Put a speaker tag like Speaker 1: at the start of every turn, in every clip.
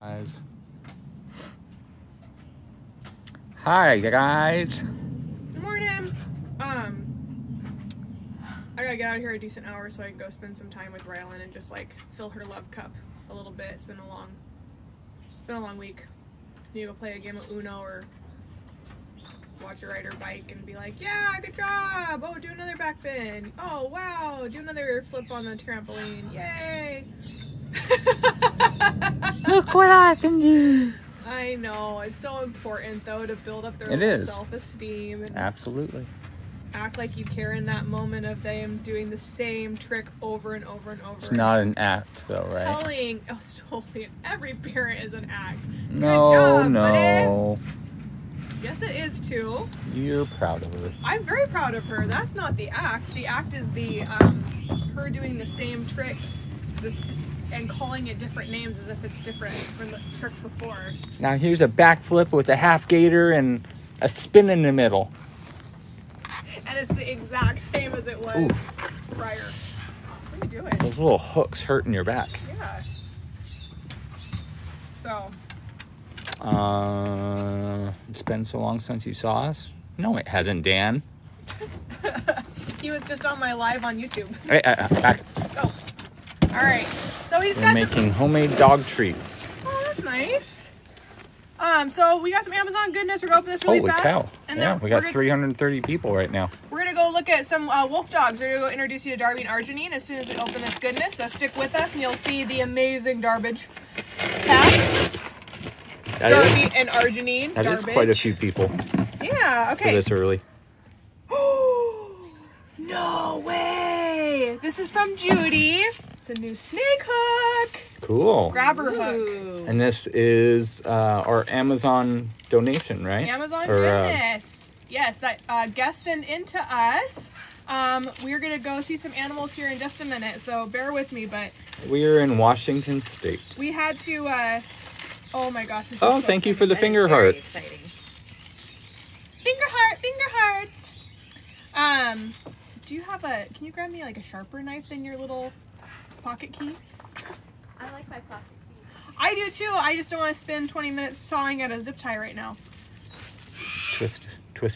Speaker 1: Hi guys.
Speaker 2: Good morning. I gotta get out of here a decent hour so I can go spend some time with Rylan and just like fill her love cup a little bit. It's been a long week. Need to go play a game of Uno or watch her ride her bike and be like, yeah, good job. Oh, do another back bend. Oh wow, do another flip on the trampoline. Yay.
Speaker 1: Look what I can do.
Speaker 2: I know, it's so important though to build up their self-esteem and
Speaker 1: absolutely
Speaker 2: act like you care in that moment of them doing the same trick over and over and over.
Speaker 1: It's not an act though, right?
Speaker 2: It's totally, every parent is an act.
Speaker 1: No,
Speaker 2: good job,
Speaker 1: no.
Speaker 2: buddy. Yes, it is too.
Speaker 1: You're proud of her.
Speaker 2: I'm very proud of her. That's not the act. The act is the her doing the same trick, and calling it different names as if it's different from the trick before.
Speaker 1: Now here's a backflip with a half gator and a spin in the middle.
Speaker 2: And it's the exact same as it was prior. What are you doing?
Speaker 1: Those little hooks hurting your back.
Speaker 2: Yeah. So.
Speaker 1: It's been so long since you saw us. No, it hasn't, Dan.
Speaker 2: He was just on my live on YouTube.
Speaker 1: Hey, back.
Speaker 2: Go. All right. So he's
Speaker 1: We're making homemade dog treats.
Speaker 2: Oh, that's nice. So we got some Amazon goodness. We're gonna open this really fast.
Speaker 1: Holy cow! And yeah, we got 330 people right now.
Speaker 2: We're gonna go look at some wolf dogs. We're gonna go introduce you to Darby and Arginine as soon as we open this goodness. So stick with us, and you'll see the amazing Darbage pack. Darby and Arginine.
Speaker 1: That is quite a few people.
Speaker 2: Yeah. Okay.
Speaker 1: For this early.
Speaker 2: No way! This is from Judy. It's a new snake hook.
Speaker 1: Cool.
Speaker 2: Grabber hook.
Speaker 1: And this is our Amazon donation, right?
Speaker 2: Amazon goodness. Yes, that guest sent into us. We're gonna go see some animals here in just a minute, so bear with me. But
Speaker 1: we're in Washington State.
Speaker 2: We had to. Oh my gosh! This is
Speaker 1: so thank you for the finger hearts.
Speaker 2: Exciting. Finger hearts. Do you have can you grab me like a sharper knife than your little pocket key?
Speaker 3: I like my pocket key.
Speaker 2: I do too. I just don't want to spend 20 minutes sawing at a zip tie right now.
Speaker 1: Twist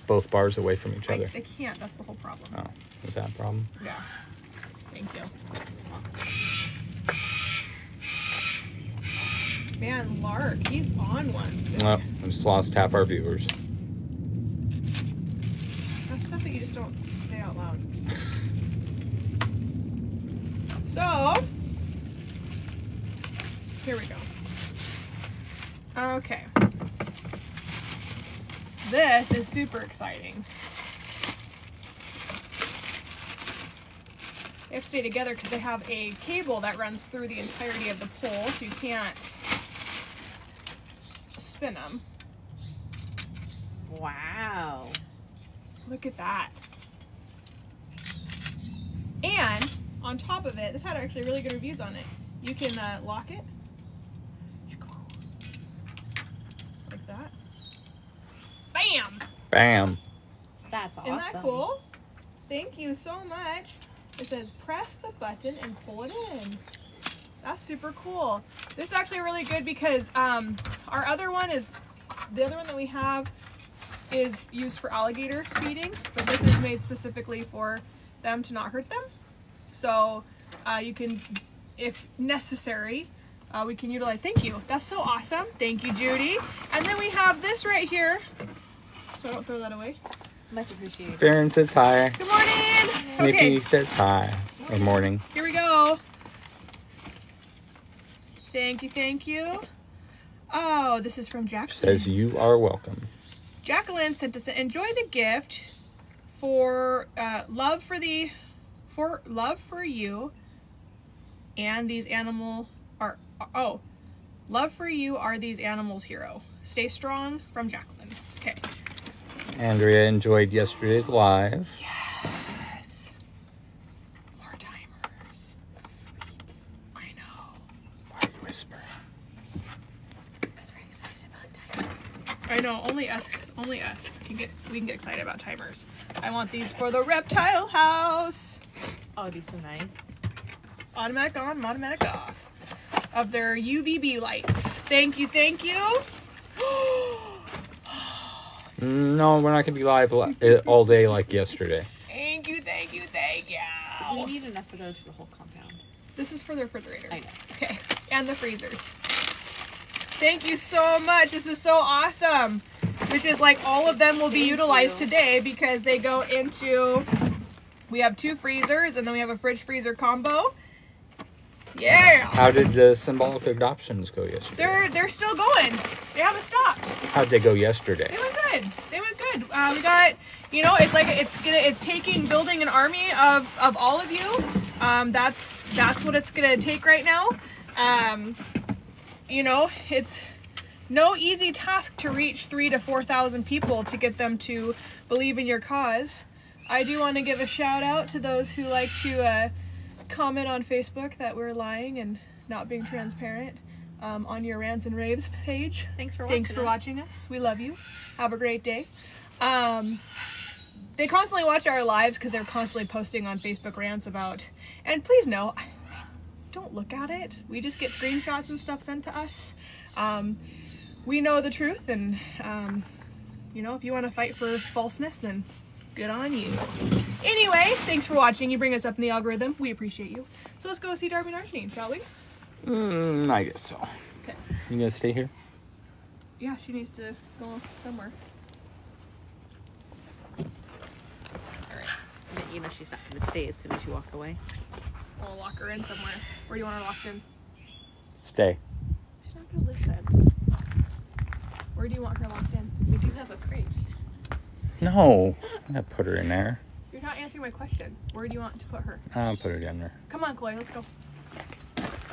Speaker 1: both bars away from each other.
Speaker 2: I can't. That's the whole problem.
Speaker 1: Oh, is that a problem?
Speaker 2: Yeah. Thank you. Man, Lark, he's on one today.
Speaker 1: Well, I just lost half our viewers.
Speaker 2: That's stuff that you just don't say out loud. So, here we go. Okay. This is super exciting. They have to stay together because they have a cable that runs through the entirety of the pole, so you can't spin them.
Speaker 3: Wow.
Speaker 2: Look at that. And on top of it, this had actually really good reviews on it. You can lock it. Like that. Bam!
Speaker 3: Bam. That's awesome.
Speaker 2: Isn't that cool? Thank you so much. It says press the button and pull it in. That's super cool. This is actually really good because our other one the other one that we have is used for alligator feeding, but this is made specifically for them to not hurt them. So you can, if necessary, we can utilize. Thank you. That's so awesome. Thank you, Judy. And then we have this right here. So don't throw that away.
Speaker 3: Much appreciated.
Speaker 1: Farron says hi.
Speaker 2: Good morning.
Speaker 1: Nikki says hi. Good morning.
Speaker 2: Here we go. Thank you, thank you. Oh, this is from Jacqueline.
Speaker 1: Says you are welcome.
Speaker 2: Jacqueline sent us enjoy the gift for love for you and these animal are love for you are these animals hero. Stay strong from Jacqueline. Okay.
Speaker 1: Andrea enjoyed yesterday's live.
Speaker 2: Yes. More timers. I know.
Speaker 1: Why are you whispering?
Speaker 2: Because we're excited about timers. I know, only us we can get excited about timers. I want these for the reptile house.
Speaker 3: Oh, these are nice.
Speaker 2: Automatic on, automatic off. Of their UVB lights. Thank you, thank you.
Speaker 1: No, we're not gonna be live all day like yesterday.
Speaker 2: Thank you, thank you, thank you.
Speaker 3: We need enough of those for the whole compound.
Speaker 2: This is for the refrigerator.
Speaker 3: I know.
Speaker 2: Okay, and the freezers. Thank you so much. This is so awesome. Which is like all of them will be utilized today because they go into, we have 2 freezers and then we have a fridge freezer combo. Yeah.
Speaker 1: How did the symbolic adoptions go yesterday?
Speaker 2: They're still going. They haven't stopped.
Speaker 1: How'd they go yesterday?
Speaker 2: They went good. They went good. We got, you know, it's like it's taking building an army of all of you. That's what it's gonna take right now. You know, it's no easy task to reach 3,000 to 4,000 people to get them to believe in your cause. I do want to give a shout out to those who like to comment on Facebook that we're lying and not being transparent on your Rants and Raves page.
Speaker 3: Thanks for
Speaker 2: watching us. We love you. Have a great day. They constantly watch our lives because they're constantly posting on Facebook rants about, and please know, don't look at it. We just get screenshots and stuff sent to us. We know the truth, and you know, if you want to fight for falseness, then good on you. Anyway, thanks for watching. You bring us up in the algorithm. We appreciate you. So let's go see Darby and Arjane, shall we?
Speaker 1: I guess so.
Speaker 2: Okay.
Speaker 1: You gonna stay here?
Speaker 2: Yeah, she needs to go somewhere.
Speaker 3: You know she's not going to stay as soon as you walk away.
Speaker 2: I'll lock her in somewhere. Where do you want her locked in?
Speaker 1: Stay.
Speaker 2: She's not gonna listen. Where do you want her locked in?
Speaker 3: We do have a crate.
Speaker 1: No, I'm gonna put her in there.
Speaker 2: You're not answering my question. Where do you want to put her?
Speaker 1: I'll put her down there.
Speaker 2: Come on, Chloe, let's go.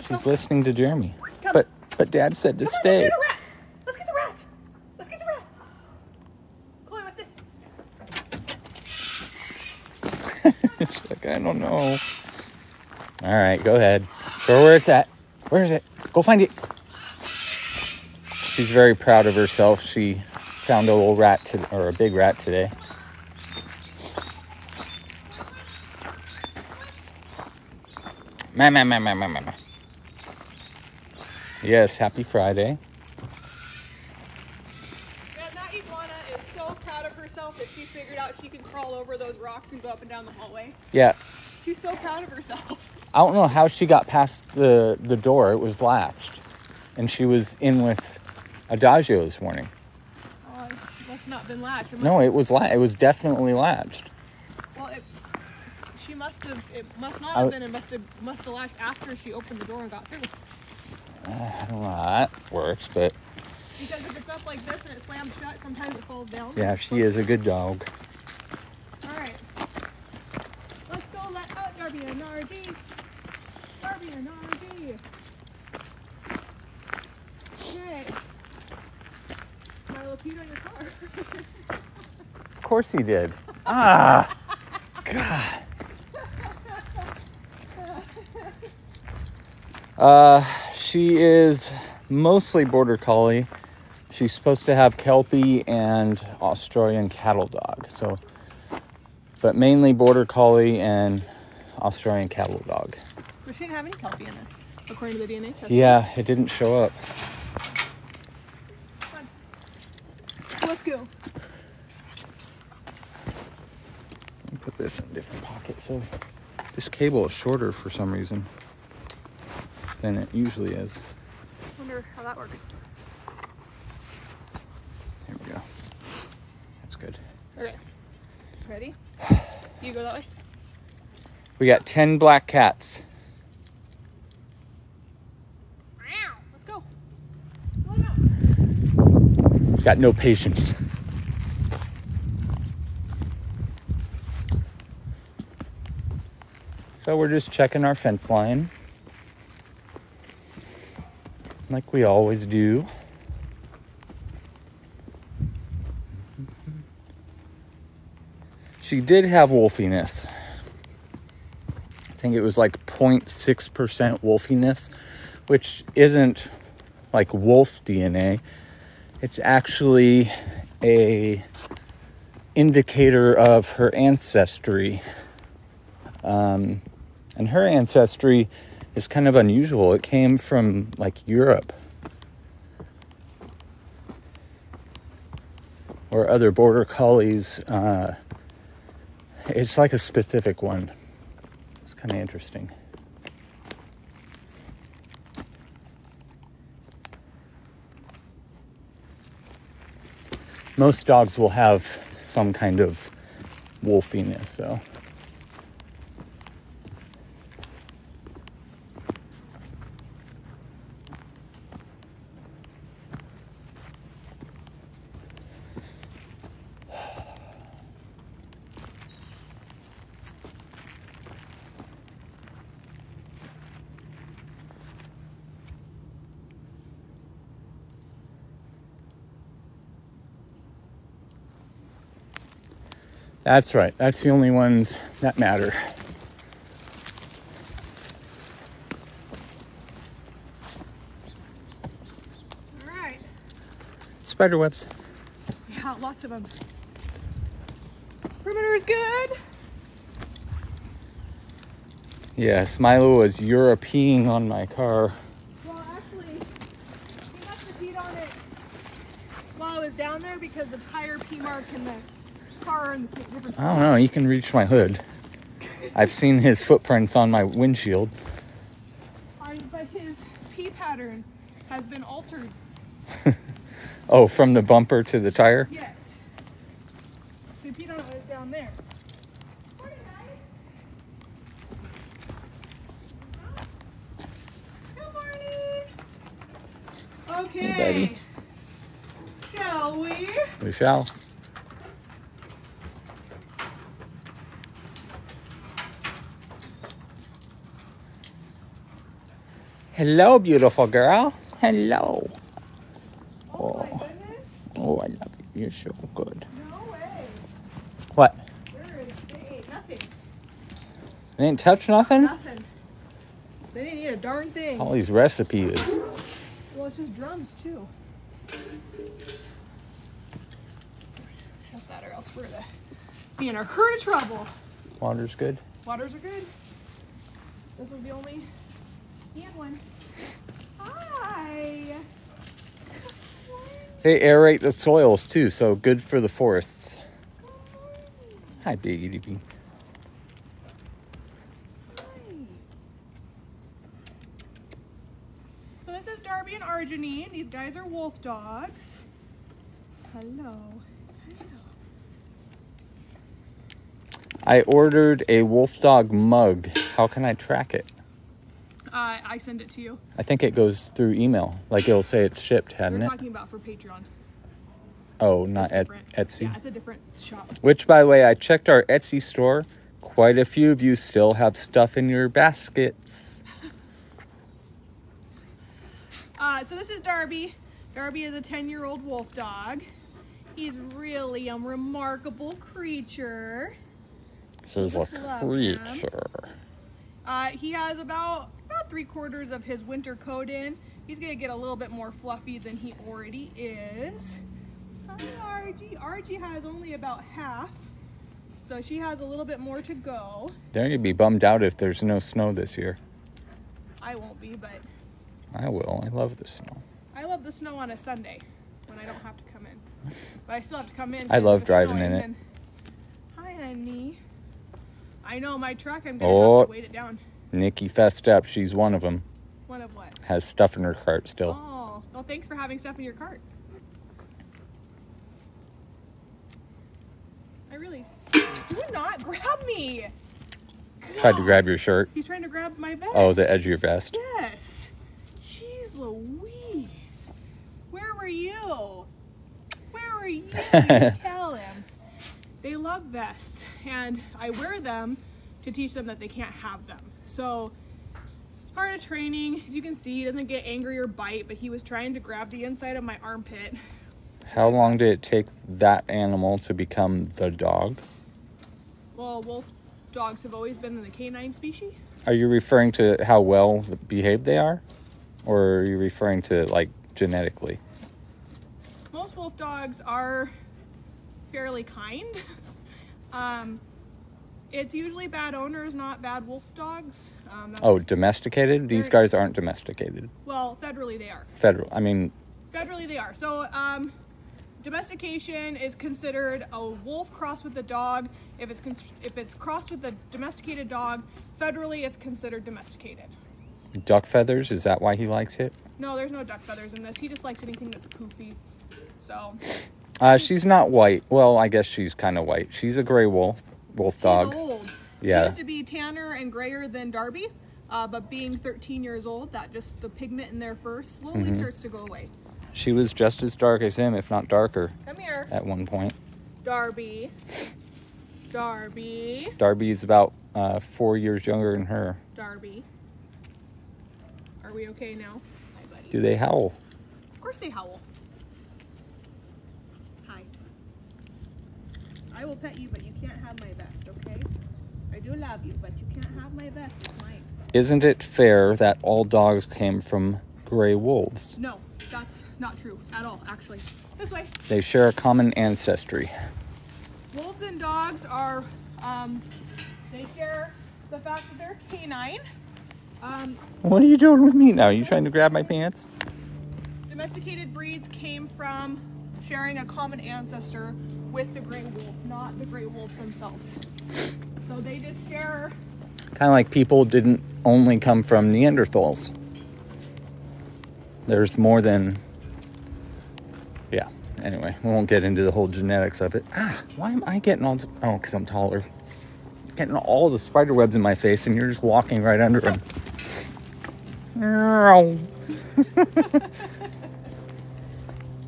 Speaker 1: She's listening to Jeremy.
Speaker 2: Come.
Speaker 1: But Dad said to
Speaker 2: Come on,
Speaker 1: stay.
Speaker 2: let's get the rat. Let's get the rat. Chloe, what's this?
Speaker 1: She's like, I don't know. All right, go ahead. Show her where it's at. Where is it? Go find it. She's very proud of herself. She found a little rat or a big rat today. Ma. Yes, happy Friday.
Speaker 2: Yeah, that iguana is so proud of herself that she figured out she can crawl over those rocks and go up and down the hallway.
Speaker 1: Yeah.
Speaker 2: She's so proud of herself.
Speaker 1: I don't know how she got past the door. It was latched. And she was in with Adagio this morning.
Speaker 2: Oh, it must have not been latched.
Speaker 1: No, it was definitely latched.
Speaker 2: Well, it must not have been. It must have latched after she opened the door and got through.
Speaker 1: I don't know how that works, but...
Speaker 2: Because if it's up like this and it slams shut, sometimes it falls down.
Speaker 1: Yeah, she is a good dog.
Speaker 2: Alright. Let's go let out Darby and RD. Darby and RD. Okay. Milo peed on your car.
Speaker 1: Of course he did. Ah! God. She is mostly Border Collie. She's supposed to have Kelpie and Australian cattle dog. So, but mainly Border Collie and Australian cattle dog.
Speaker 2: But she didn't have any Kelpie in this, according to the DNA test.
Speaker 1: Yeah, it didn't show up.
Speaker 2: Come on. Let's go.
Speaker 1: Let me put this in a different pocket. So this cable is shorter for some reason than it usually is.
Speaker 2: Wonder how that works.
Speaker 1: There we go. That's good.
Speaker 2: Okay. Ready? You go that way.
Speaker 1: We got 10 black cats.
Speaker 2: Let's go. Go now.
Speaker 1: Got no patience. So we're just checking our fence line. Like we always do. She did have wolfiness. I think it was like 0.6% wolfiness, which isn't like wolf DNA. It's actually a indicator of her ancestry. And her ancestry is kind of unusual. It came from like Europe. or other border collies, it's like a specific one. It's kind of interesting. Most dogs will have some kind of wolfiness, so. That's right. That's the only ones that matter.
Speaker 2: All right.
Speaker 1: Spider webs.
Speaker 2: Yeah, lots of them. Perimeter's good.
Speaker 1: Yes, Milo was Europeing on my car.
Speaker 2: Well, actually, he must have peed on it while I was down there because the tire pee mark in the car are in the different.
Speaker 1: I don't know. You can reach my hood. I've seen his footprints on my windshield.
Speaker 2: But his pee pattern has been altered.
Speaker 1: Oh, from the bumper to the tire?
Speaker 2: Yes. So he peed on it when it was down there. Morning, guys. Good morning. Okay.
Speaker 1: Hey, buddy.
Speaker 2: Shall we?
Speaker 1: We shall. Hello, beautiful girl. Hello.
Speaker 2: Oh my goodness.
Speaker 1: Oh, I love you. You're so good.
Speaker 2: No way.
Speaker 1: What?
Speaker 2: They ate nothing.
Speaker 1: They didn't touch nothing?
Speaker 2: Nothing. They didn't eat a darn thing.
Speaker 1: Holly's recipe is.
Speaker 2: Well, it's just drums too. Shut that or else we're gonna be in a herd of trouble.
Speaker 1: Water's good.
Speaker 2: Waters are good. This was the only and one. Hi.
Speaker 1: They aerate the soils too, so good for the forests. Hi, Big Edie Bee.
Speaker 2: Hi. So this is Darby and Arginine. These guys are wolf dogs. Hello.
Speaker 1: I ordered a wolf dog mug. How can I track it?
Speaker 2: I send it to you.
Speaker 1: I think it goes through email. Like it'll say it's shipped,
Speaker 2: We're
Speaker 1: hadn't it?
Speaker 2: talking about for Patreon.
Speaker 1: Oh, not
Speaker 2: It's
Speaker 1: at
Speaker 2: different.
Speaker 1: Etsy.
Speaker 2: Yeah, it's a different shop.
Speaker 1: Which, by the way, I checked our Etsy store. Quite a few of you still have stuff in your baskets.
Speaker 2: So this is Darby. Darby is a 10-year-old wolf dog. He's really a remarkable creature.
Speaker 1: He's a
Speaker 2: Just love him.
Speaker 1: creature.
Speaker 2: He has about 3/4 of his winter coat in. He's gonna get a little bit more fluffy than he already is. Hi, Argie. Argie has only about half, so she has a little bit more to go.
Speaker 1: They're gonna be bummed out if there's no snow this year.
Speaker 2: I won't be, but
Speaker 1: I will. I love the snow.
Speaker 2: I love the snow on a Sunday when I don't have to come in. But I still have to come in.
Speaker 1: I love
Speaker 2: if it's
Speaker 1: driving
Speaker 2: snowing,
Speaker 1: in it.
Speaker 2: then- Hi, honey. I know my truck. I'm gonna have to weight it down.
Speaker 1: Nikki fessed up. She's one of them.
Speaker 2: One of what?
Speaker 1: Has stuff in her cart still.
Speaker 2: Oh, well, thanks for having stuff in your cart. I really. Do not grab me.
Speaker 1: Tried to grab your shirt.
Speaker 2: He's trying to grab my vest.
Speaker 1: Oh, the edge of your vest.
Speaker 2: Yes. Jeez Louise. Where were you? Where were you? You tell him. They love vests, and I wear them to teach them that they can't have them. So it's part of training. As you can see, he doesn't get angry or bite, but he was trying to grab the inside of my armpit.
Speaker 1: How long did it take that animal to become the dog?
Speaker 2: Well, wolf dogs have always been in the canine species.
Speaker 1: Are you referring to how well behaved they are? Or are you referring to, like, genetically?
Speaker 2: Most wolf dogs are fairly kind. It's usually bad owners, not bad wolf dogs.
Speaker 1: Oh, domesticated? These guys aren't domesticated.
Speaker 2: Well, federally they are.
Speaker 1: Federal. I mean,
Speaker 2: Federally they are. So domestication is considered a wolf crossed with a dog. If it's crossed with a domesticated dog, federally it's considered domesticated.
Speaker 1: Duck feathers, is that why he likes it?
Speaker 2: No, there's no duck feathers in this. He just likes anything that's poofy. So.
Speaker 1: She's not white. Well, I guess she's kind of white. She's a gray wolf dog.
Speaker 2: She's old.
Speaker 1: Yeah.
Speaker 2: She used to be tanner and grayer than Darby, but being 13 years old, that just the pigment in their fur slowly starts to go away.
Speaker 1: She was just as dark as him, if not darker.
Speaker 2: Come here.
Speaker 1: At one point.
Speaker 2: Darby.
Speaker 1: Darby's about 4 years younger than her.
Speaker 2: Darby. Are we okay now? Hi, buddy.
Speaker 1: Do they howl?
Speaker 2: Of course they howl. Hi. I will pet you, but you can't have my vest, okay? I do love you, but you can't have my vest. It's mine.
Speaker 1: Isn't it fair that all dogs came from gray wolves?
Speaker 2: No, that's not true at all, actually. This way.
Speaker 1: They share a common ancestry.
Speaker 2: Wolves and dogs are, they share the fact that they're canine.
Speaker 1: What are you doing with me now? You trying to grab my pants?
Speaker 2: Domesticated breeds came from sharing a common ancestor with the gray wolf, not the gray wolves themselves. So they did share.
Speaker 1: Kind of like people didn't only come from Neanderthals. There's more than... Yeah, anyway, we won't get into the whole genetics of it. Why am I getting all... Oh, because I'm taller. Getting all the spider webs in my face and you're just walking right under them.
Speaker 2: That's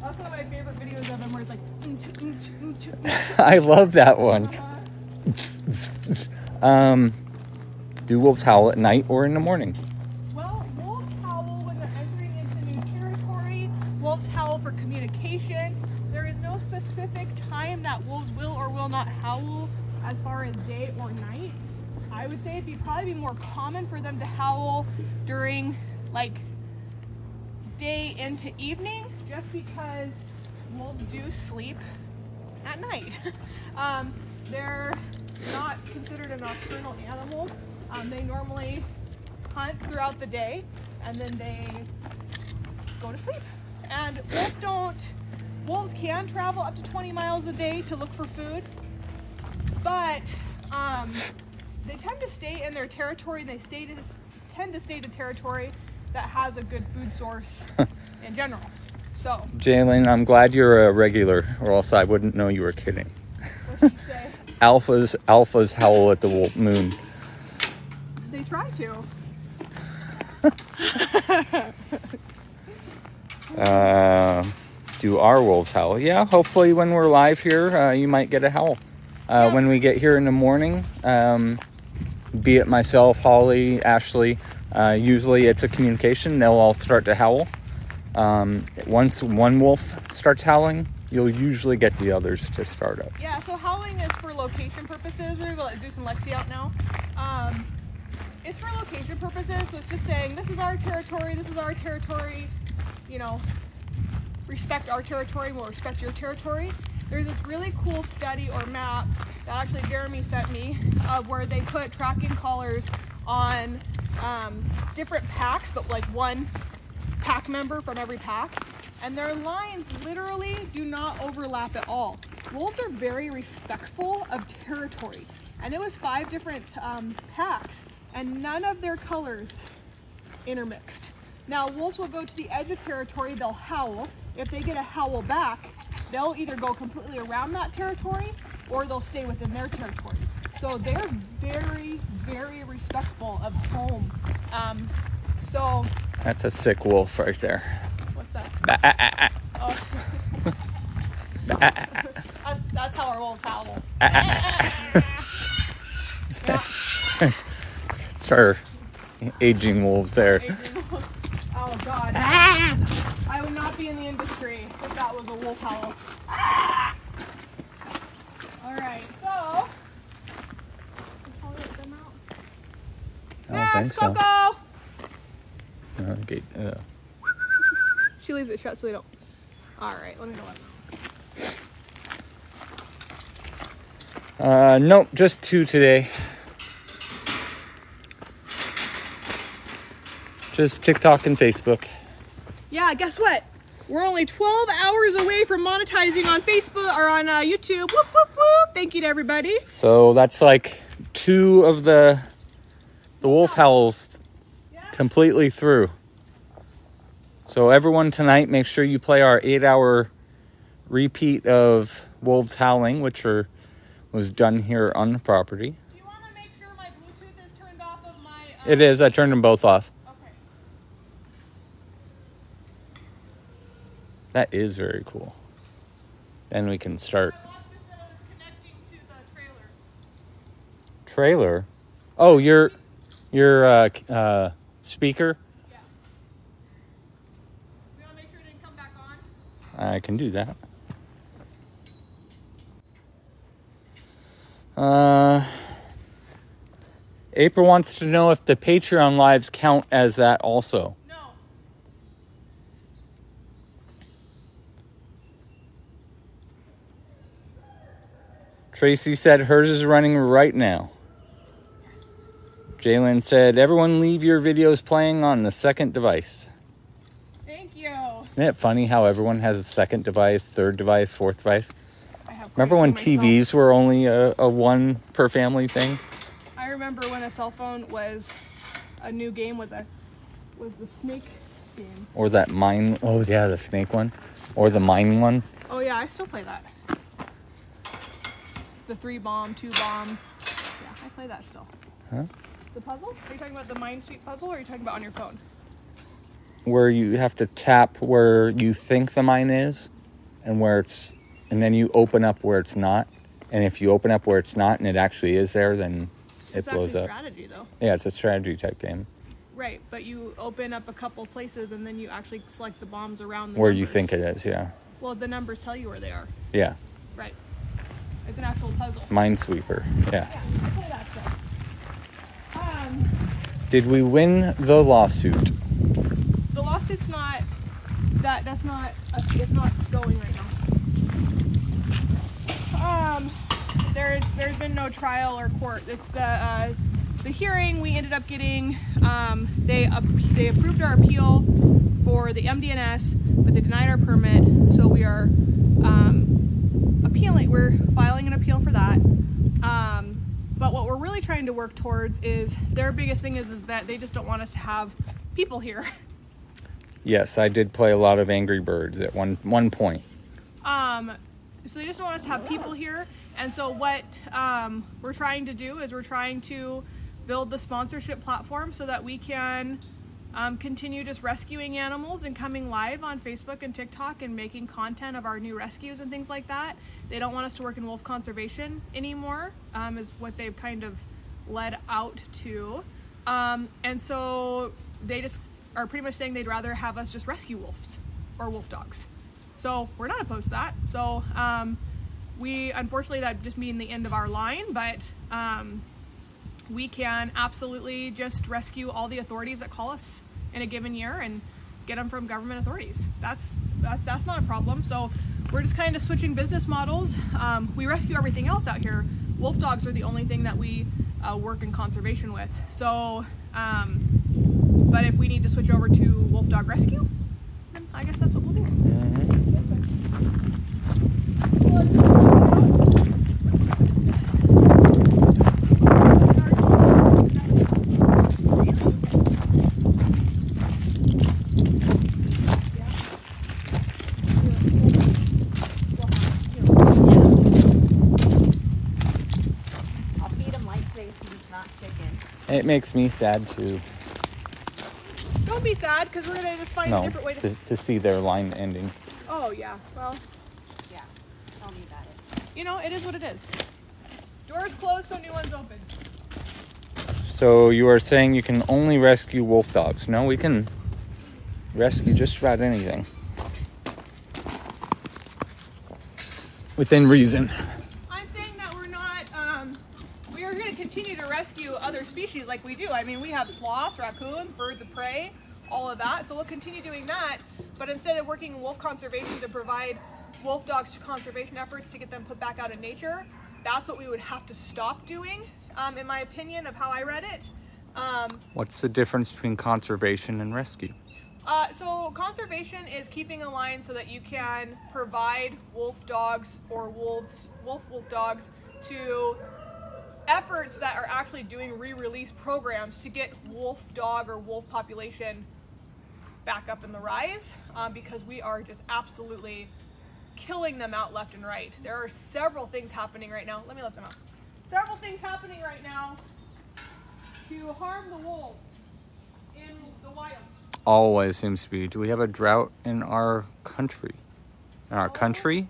Speaker 2: one of my favorite videos of them where it's like...
Speaker 1: I love that one. Do wolves howl at night or in the morning?
Speaker 2: Well, wolves howl when they're entering into new territory. Wolves howl for communication. There is no specific time that wolves will or will not howl as far as day or night. I would say it'd probably be more common for them to howl during like day into evening, just because wolves do sleep at night. They're not considered a nocturnal animal. They normally hunt throughout the day and then they go to sleep. And wolves can travel up to 20 miles a day to look for food, but they tend to stay in their territory. They tend to stay to territory that has a good food source in general. So,
Speaker 1: Jalen, I'm glad you're a regular, or else I wouldn't know you were kidding.
Speaker 2: what'd she say?
Speaker 1: Alphas howl at the moon.
Speaker 2: They try to.
Speaker 1: Do our wolves howl? Yeah, hopefully when we're live here, you might get a howl.
Speaker 2: Yeah.
Speaker 1: When we get here in the morning, be it myself, Holly, Ashley, usually it's a communication. They'll all start to howl. Once one wolf starts howling, you'll usually get the others to start up.
Speaker 2: Yeah, so howling is for location purposes. We're going to let Zeus and Lexi out now. It's for location purposes, so it's just saying, this is our territory, you know, respect our territory, we'll respect your territory. There's this really cool study or map that actually Jeremy sent me where they put tracking collars on different packs, but like one pack member from every pack. And their lines literally do not overlap at all. Wolves are very respectful of territory. And it was 5 different packs, and none of their colors intermixed. Now, wolves will go to the edge of territory, they'll howl. If they get a howl back, they'll either go completely around that territory or they'll stay within their territory. So they're very, very respectful of home. So
Speaker 1: That's a sick wolf right there.
Speaker 2: what's that? Oh. That's how our wolves howl. Yeah.
Speaker 1: It's our aging wolves there.
Speaker 2: Oh God. I would not be in the industry if that was a wolf howl. Alright, so I'll let them out.
Speaker 1: I don't think so.
Speaker 2: Coco!
Speaker 1: Okay,
Speaker 2: She leaves it shut so they don't. Alright, let me go let them out.
Speaker 1: nope, just 2 today. Just TikTok and Facebook.
Speaker 2: Yeah, guess what? We're only 12 hours away from monetizing on Facebook or on YouTube. Whoop, whoop, whoop. Thank you to everybody.
Speaker 1: So that's like 2 of the wolf howls completely through. So everyone tonight, make sure you play our 8-hour repeat of wolves howling, which was done here on the property.
Speaker 2: Do you want to make sure my Bluetooth is turned off of my...
Speaker 1: It is. I turned them both off.
Speaker 2: Okay.
Speaker 1: That is very cool. Then we can start.
Speaker 2: I locked this and it was connecting to the trailer.
Speaker 1: Trailer? Oh, your speaker?
Speaker 2: Yeah. We want to make sure it didn't come back on?
Speaker 1: I can do that. April wants to know if the Patreon lives count as that also.
Speaker 2: No.
Speaker 1: Tracy said hers is running right now. Jalen said, everyone leave your videos playing on the second device.
Speaker 2: Thank you.
Speaker 1: Isn't it funny how everyone has a second device, third device, fourth device?
Speaker 2: I have
Speaker 1: Remember when
Speaker 2: myself.
Speaker 1: TVs were only a one per family thing?
Speaker 2: I remember when a cell phone was a new game was the snake game.
Speaker 1: Or that mine, oh yeah, the snake one. Or the mine one.
Speaker 2: Oh yeah, I still play that. The 3-bomb, 2-bomb. Yeah, I play that still.
Speaker 1: Huh?
Speaker 2: The puzzle? Are you talking about the Minesweep puzzle or are you talking about on your phone?
Speaker 1: Where you have to tap where you think the mine is and then you open up where it's not. And if you open up where it's not and it actually is there, then it blows up.
Speaker 2: It's actually strategy though.
Speaker 1: Yeah, it's a strategy type game.
Speaker 2: Right, but you open up a couple places and then you actually select the bombs around the
Speaker 1: Where
Speaker 2: numbers.
Speaker 1: you think it is, yeah.
Speaker 2: Well, the numbers tell you where they are.
Speaker 1: Yeah.
Speaker 2: Right. It's an actual puzzle.
Speaker 1: Minesweeper, yeah.
Speaker 2: Yeah, I play that stuff.
Speaker 1: Did we win the lawsuit?
Speaker 2: The lawsuit's not it's not going right now. There's been no trial or court. It's the hearing we ended up getting. They approved our appeal for the MDNS, but they denied our permit. So we are appealing. We're filing an appeal for that. But what we're really trying to work towards is their biggest thing is that they just don't want us to have people here.
Speaker 1: Yes, I did play a lot of Angry Birds at one point.
Speaker 2: So they just don't want us to have people here. And so what we're trying to do is we're trying to build the sponsorship platform so that we can continue just rescuing animals and coming live on Facebook and TikTok and making content of our new rescues and things like that. They don't want us to work in wolf conservation anymore, is what they've kind of led out to. And so they just are pretty much saying they'd rather have us just rescue wolves or wolf dogs. So we're not opposed to that. So unfortunately that just mean the end of our line, but we can absolutely just rescue all the authorities that call us in a given year and get them from government authorities. That's not a problem. So we're just kind of switching business models. We rescue everything else out here. Wolf dogs are the only thing that we work in conservation with. So, but if we need to switch over to wolf dog rescue, then I guess that's what we'll do.
Speaker 1: It makes me sad too.
Speaker 2: Don't be sad, because we're gonna just find a different way
Speaker 1: to see their line ending.
Speaker 2: Oh yeah, well.
Speaker 3: Yeah, tell me about it.
Speaker 2: You know, it is what it is. Doors closed, so new ones open.
Speaker 1: So you are saying you can only rescue wolf dogs? No, we can rescue just about anything. Within reason.
Speaker 2: I'm saying that we're not, we are going to continue to rescue other species like we do. I mean, we have sloths, raccoons, birds of prey, all of that. So we'll continue doing that. But instead of working in wolf conservation to provide wolf dogs to conservation efforts to get them put back out in nature, that's what we would have to stop doing, in my opinion, of how I read it.
Speaker 1: What's the difference between conservation and rescue?
Speaker 2: So conservation is keeping a line so that you can provide wolf dogs or wolf dogs to efforts that are actually doing re-release programs to get wolf dog or wolf population back up in the rise, because we are just absolutely killing them out left and right. There are several things happening right now. Let me let them out. Several things happening right now to harm the wolves in the wild.
Speaker 1: Always seems to be. Do we have a drought in our country? In our country?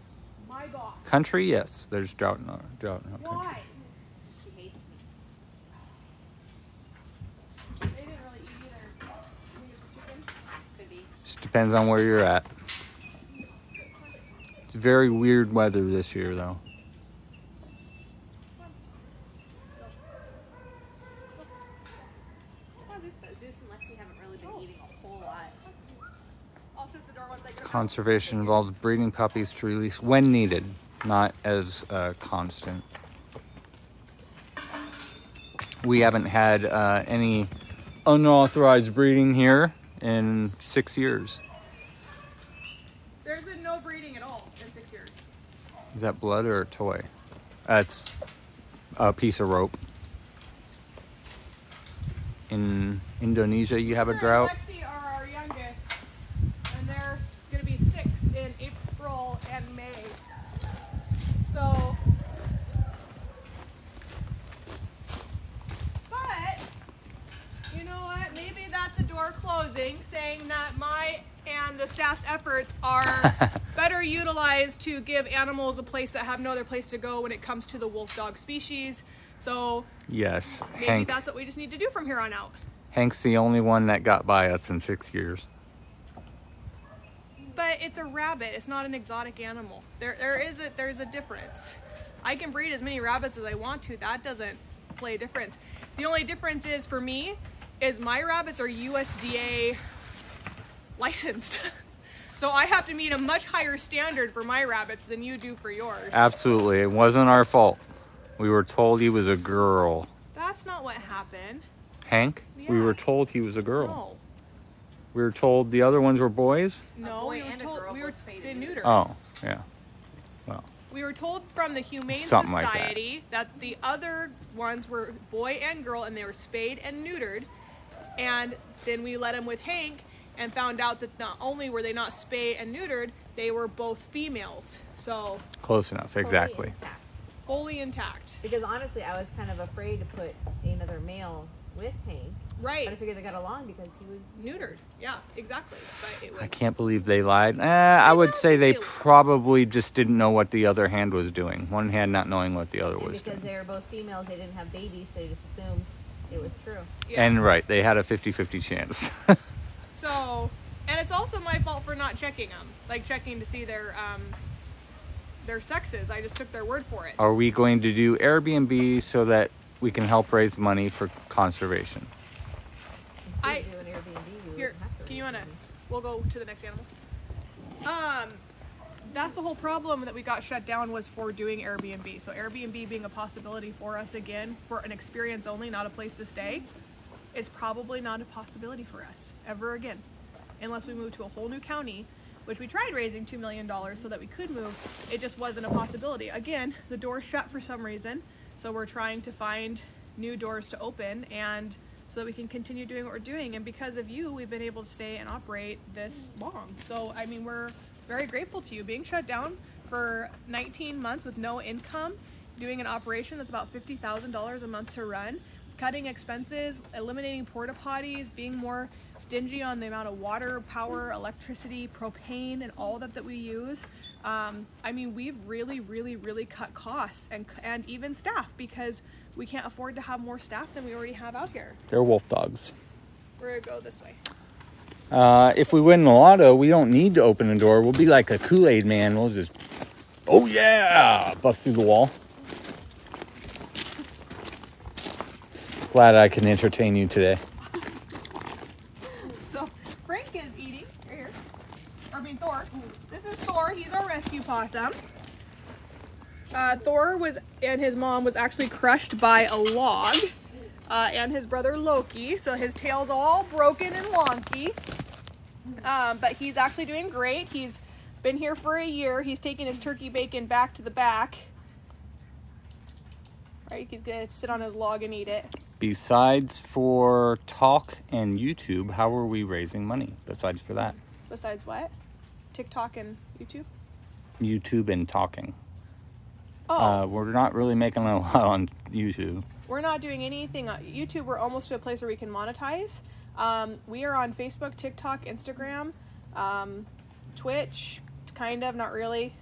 Speaker 2: My God.
Speaker 1: Country? Yes, there's drought in our country.
Speaker 2: Why?
Speaker 3: She hates me.
Speaker 2: They didn't really eat either. You think it's chicken?
Speaker 3: Could be.
Speaker 1: Just depends on where you're at. It's very weird weather this year, though.
Speaker 3: Zeus and Lexi haven't really been eating a whole lot.
Speaker 2: I'll shut the door once I get
Speaker 1: Conservation involves breeding puppies to release when needed, not as constant. We haven't had any unauthorized breeding here in 6 years.
Speaker 2: There's been no breeding at all in 6 years.
Speaker 1: Is that blood or a toy? That's a piece of rope. In Indonesia, you have a drought.
Speaker 2: Lexi are our youngest, and they're going to be 6 in April and May. So, but, you know what? Maybe that's a door closing, saying that my and the staff's efforts are better utilized to give animals a place that have no other place to go when it comes to the wolf dog species. So
Speaker 1: Yes,
Speaker 2: maybe that's what we just need to do from here on out.
Speaker 1: Hank's the only one that got by us in 6 years.
Speaker 2: But it's a rabbit. It's not an exotic animal. There's a difference. I can breed as many rabbits as I want to. That doesn't play a difference. The only difference is for me is my rabbits are USDA licensed. So I have to meet a much higher standard for my rabbits than you do for yours.
Speaker 1: Absolutely, it wasn't our fault. We were told he was a girl.
Speaker 2: That's not what happened.
Speaker 1: Hank?
Speaker 2: Yeah.
Speaker 1: We were told he was a girl.
Speaker 2: No.
Speaker 1: We were told the other ones were boys?
Speaker 2: No,
Speaker 3: boy
Speaker 2: we were
Speaker 3: and a
Speaker 2: told
Speaker 3: girl
Speaker 2: we were
Speaker 3: was spayed
Speaker 2: in
Speaker 3: and
Speaker 2: neuter.
Speaker 1: Oh, yeah. Well,
Speaker 2: We were told from the Humane
Speaker 1: Something like that.
Speaker 2: Society that the other ones were boy and girl and they were spayed and neutered. And then we let them with Hank and found out that not only were they not spayed and neutered, they were both females. So
Speaker 1: close enough, exactly.
Speaker 2: fully intact.
Speaker 4: Because honestly, I was kind of afraid to put another male with Hank.
Speaker 2: Right.
Speaker 4: But I figured they got along because he was
Speaker 2: Neutered. Yeah, exactly. But it was
Speaker 1: I can't believe they lied. I would say they
Speaker 2: really-
Speaker 1: probably just didn't know what the other hand was doing. One hand not knowing what the other
Speaker 4: and
Speaker 1: was
Speaker 4: because
Speaker 1: doing.
Speaker 4: they were both females, they didn't have babies, so they just assumed it was true.
Speaker 2: yeah.
Speaker 1: And right, they had a 50-50 chance.
Speaker 2: So, and it's also my fault for not checking them, like checking to see their sexes. I just took their word for it.
Speaker 1: Are we going to do Airbnb so that we can help raise money for conservation?
Speaker 4: If
Speaker 2: I-
Speaker 4: you do an Airbnb, you
Speaker 2: Here,
Speaker 4: wouldn't have to.
Speaker 2: can you
Speaker 4: raise
Speaker 2: wanna?
Speaker 4: money.
Speaker 2: We'll go to the next animal. That's the whole problem that we got shut down was for doing Airbnb. So Airbnb being a possibility for us again for an experience only, not a place to stay. It's probably not a possibility for us ever again, unless we move to a whole new county, which we tried raising $2 million so that we could move. It just wasn't a possibility. Again, the door's shut for some reason, so we're trying to find new doors to open and so that we can continue doing what we're doing. And because of you, we've been able to stay and operate this long. So, I mean, we're very grateful to you. Being shut down for 19 months with no income, doing an operation that's about $50,000 a month to run, cutting expenses, eliminating porta potties, being more stingy on the amount of water, power, electricity, propane, and all that we use. I mean, we've really cut costs and even staff because we can't afford to have more staff than we already have out here.
Speaker 1: They're wolf dogs.
Speaker 2: We're gonna go this way.
Speaker 1: If we win the lotto, we don't need to open the door. We'll be like a Kool-Aid man. We'll just, oh yeah, bust through the wall. Glad I can entertain you today.
Speaker 2: So Frank is eating right here. Or I mean Thor. This is Thor. He's our rescue possum. Thor and his mom was actually crushed by a log, and his brother Loki. So his tail's all broken and wonky. But he's actually doing great. He's been here for a year. He's taking his turkey bacon back to the back. Right, he's gonna sit on his log and eat it.
Speaker 1: Besides for talk and YouTube, how are we raising money besides for that?
Speaker 2: Besides what? TikTok and YouTube?
Speaker 1: YouTube and talking.
Speaker 2: Oh.
Speaker 1: We're not really making a lot on YouTube.
Speaker 2: We're not doing anything on YouTube. We're almost to a place where we can monetize. We are on Facebook, TikTok, Instagram, Twitch, kind of, not really.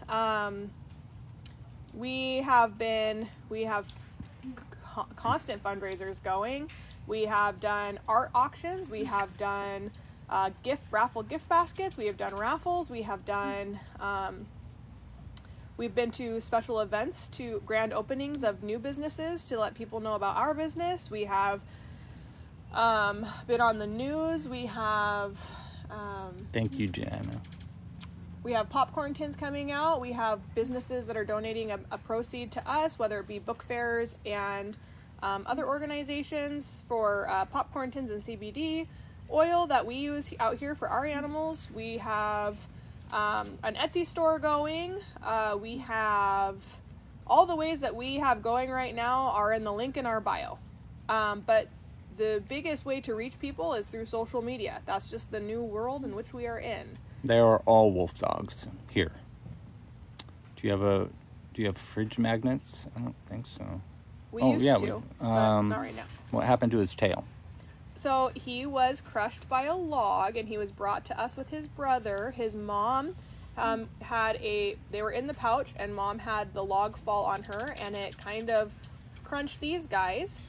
Speaker 2: We have constant fundraisers going. We have done art auctions. We have done raffle gift baskets. We have done raffles. We have done we've been to special events, to grand openings of new businesses to let people know about our business. We have been on the news. We have
Speaker 1: Thank you, Jana.
Speaker 2: we have popcorn tins coming out. We have businesses that are donating a proceed to us, whether it be book fairs and other organizations for popcorn tins and CBD oil that we use out here for our animals. We have an Etsy store going. We have all the ways that we have going right now are in the link in our bio. But the biggest way to reach people is through social media. That's just the new world in which we are in.
Speaker 1: They are all wolf dogs here. Do you have fridge magnets? I don't think so.
Speaker 2: We used to, but not right now.
Speaker 1: What happened to his tail?
Speaker 2: So he was crushed by a log, and he was brought to us with his brother. His mom they were in the pouch, and Mom had the log fall on her, and it kind of crunched these guys.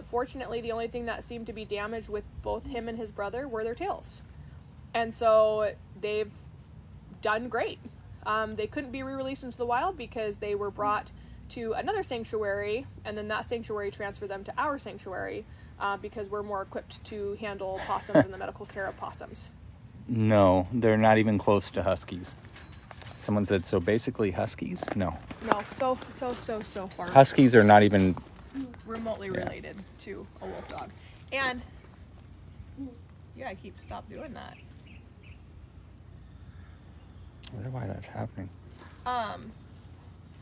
Speaker 2: Fortunately, the only thing that seemed to be damaged with both him and his brother were their tails. And so they've done great. They couldn't be re-released into the wild because they were brought to another sanctuary, and then that sanctuary transferred them to our sanctuary because we're more equipped to handle possums and the medical care of possums.
Speaker 1: No, they're not even close to huskies. Someone said, so basically huskies? No.
Speaker 2: No, so far.
Speaker 1: Huskies are not even
Speaker 2: remotely related to a wolf dog. And you gotta stop doing that.
Speaker 1: I wonder why that's happening.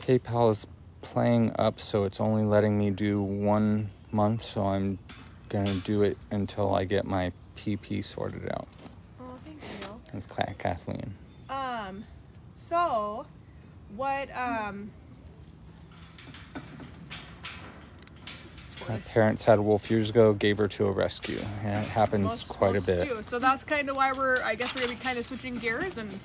Speaker 1: PayPal is playing up, so it's only letting me do 1 month, so I'm gonna do it until I get my PP sorted out.
Speaker 2: Oh, thank you.
Speaker 1: That's Kathleen.
Speaker 2: So what
Speaker 1: My parents had a wolf years ago, gave her to a rescue. And it happens quite a bit.
Speaker 2: So that's kind of why we're gonna be kind of switching gears and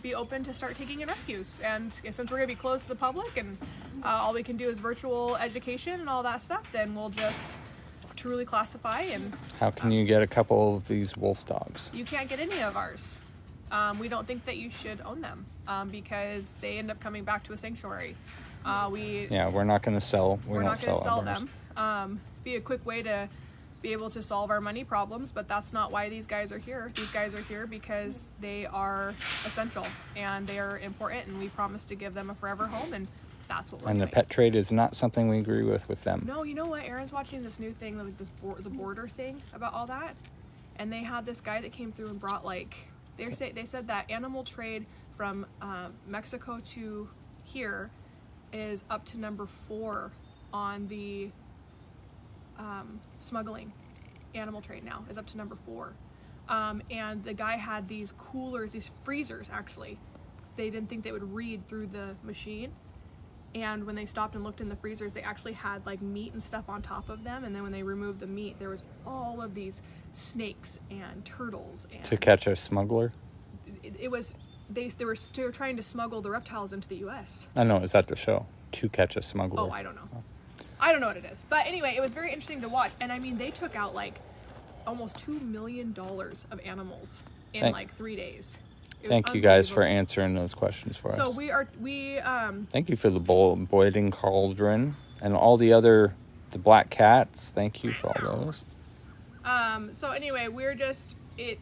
Speaker 2: be open to start taking in rescues. And since we're gonna be closed to the public and all we can do is virtual education and all that stuff, then we'll just truly classify. And
Speaker 1: how can you get a couple of these wolf dogs?
Speaker 2: You can't get any of ours. We don't think that you should own them because they end up coming back to a sanctuary.
Speaker 1: We're not going to sell.
Speaker 2: We're not going to sell them. Be a quick way to be able to solve our money problems, but that's not why these guys are here. These guys are here because they are essential and they are important, and we promise to give them a forever home, and that's what we're doing.
Speaker 1: And the pet trade is not something we agree with them.
Speaker 2: No, you know what? Aaron's watching this new thing, like the border thing about all that, and they had this guy that came through and brought they said that animal trade from Mexico to here is up to number 4 on the smuggling animal trade now, is up to number 4. And the guy had these coolers, these freezers actually. They didn't think they would read through the machine. And when they stopped and looked in the freezers, they actually had meat and stuff on top of them. And then when they removed the meat, there was all of these snakes and turtles. And
Speaker 1: to catch a smuggler?
Speaker 2: It was, they were trying to smuggle the reptiles into the U.S.
Speaker 1: I know, it's at the show. To catch a smuggler.
Speaker 2: Oh, I don't know. I don't know what it is. But anyway, it was very interesting to watch. And I mean, they took out almost $2 million of animals in 3 days.
Speaker 1: Thank you guys for answering those questions for us.
Speaker 2: So
Speaker 1: thank you for the boiling cauldron and all the black cats. Thank you for all those.
Speaker 2: So anyway, we're just ready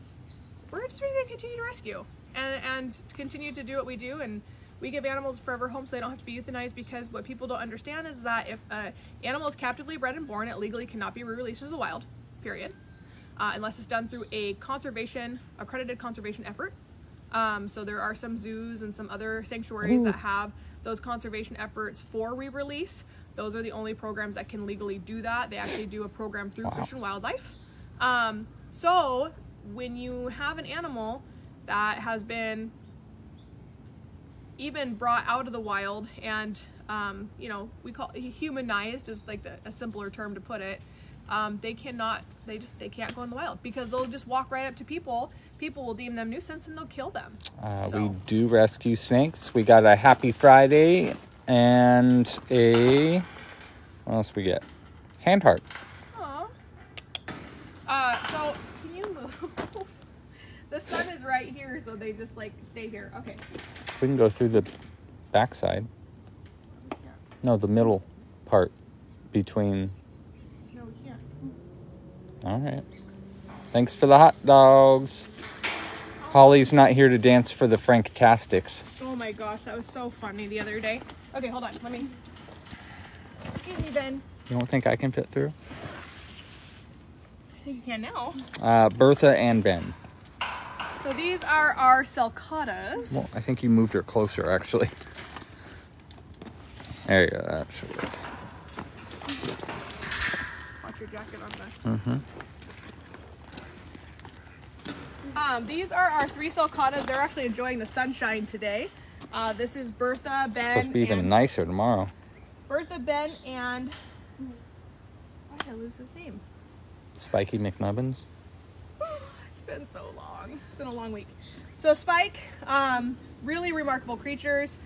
Speaker 2: to continue to rescue and continue to do what we do, and we give animals a forever home so they don't have to be euthanized, because what people don't understand is that if an animal is captively bred and born, it legally cannot be re-released into the wild, period. unless it's done through a accredited conservation effort. So there are some zoos and some other sanctuaries that have those conservation efforts for re-release. Those are the only programs that can legally do that. They actually do a program through Fish and Wildlife. So when you have an animal that has been even brought out of the wild and, you know, we call it humanized is like a simpler term to put it. They can't go in the wild because they'll just walk right up to people. People will deem them nuisance and they'll kill them.
Speaker 1: We do rescue snakes. We got a Happy Friday and what else we get? Hand hearts.
Speaker 2: Aw. So can you move? The sun is right here, so they just like stay here. Okay.
Speaker 1: We can go through the backside. No, the middle part between.
Speaker 2: No, we can't.
Speaker 1: All right. Thanks for the hot dogs. Holly's not here to dance for the Franktastics.
Speaker 2: Oh my gosh, that was so funny the other day. Okay, hold on. Let me. Excuse me, Ben.
Speaker 1: You don't think I can fit through?
Speaker 2: I think you can now.
Speaker 1: Bertha and Ben.
Speaker 2: So these are our sulcatas.
Speaker 1: Well, I think you moved her closer, actually. There you go. That should work.
Speaker 2: Watch your jacket on the. These are our 3 sulcatas. They're actually enjoying the sunshine today. This is Bertha, Ben,
Speaker 1: Supposed to be even nicer tomorrow.
Speaker 2: Bertha, Ben, and why did I lose his name?
Speaker 1: Spiky McNubbins.
Speaker 2: It's been so long. It's been a long week. So Spike, really remarkable creatures.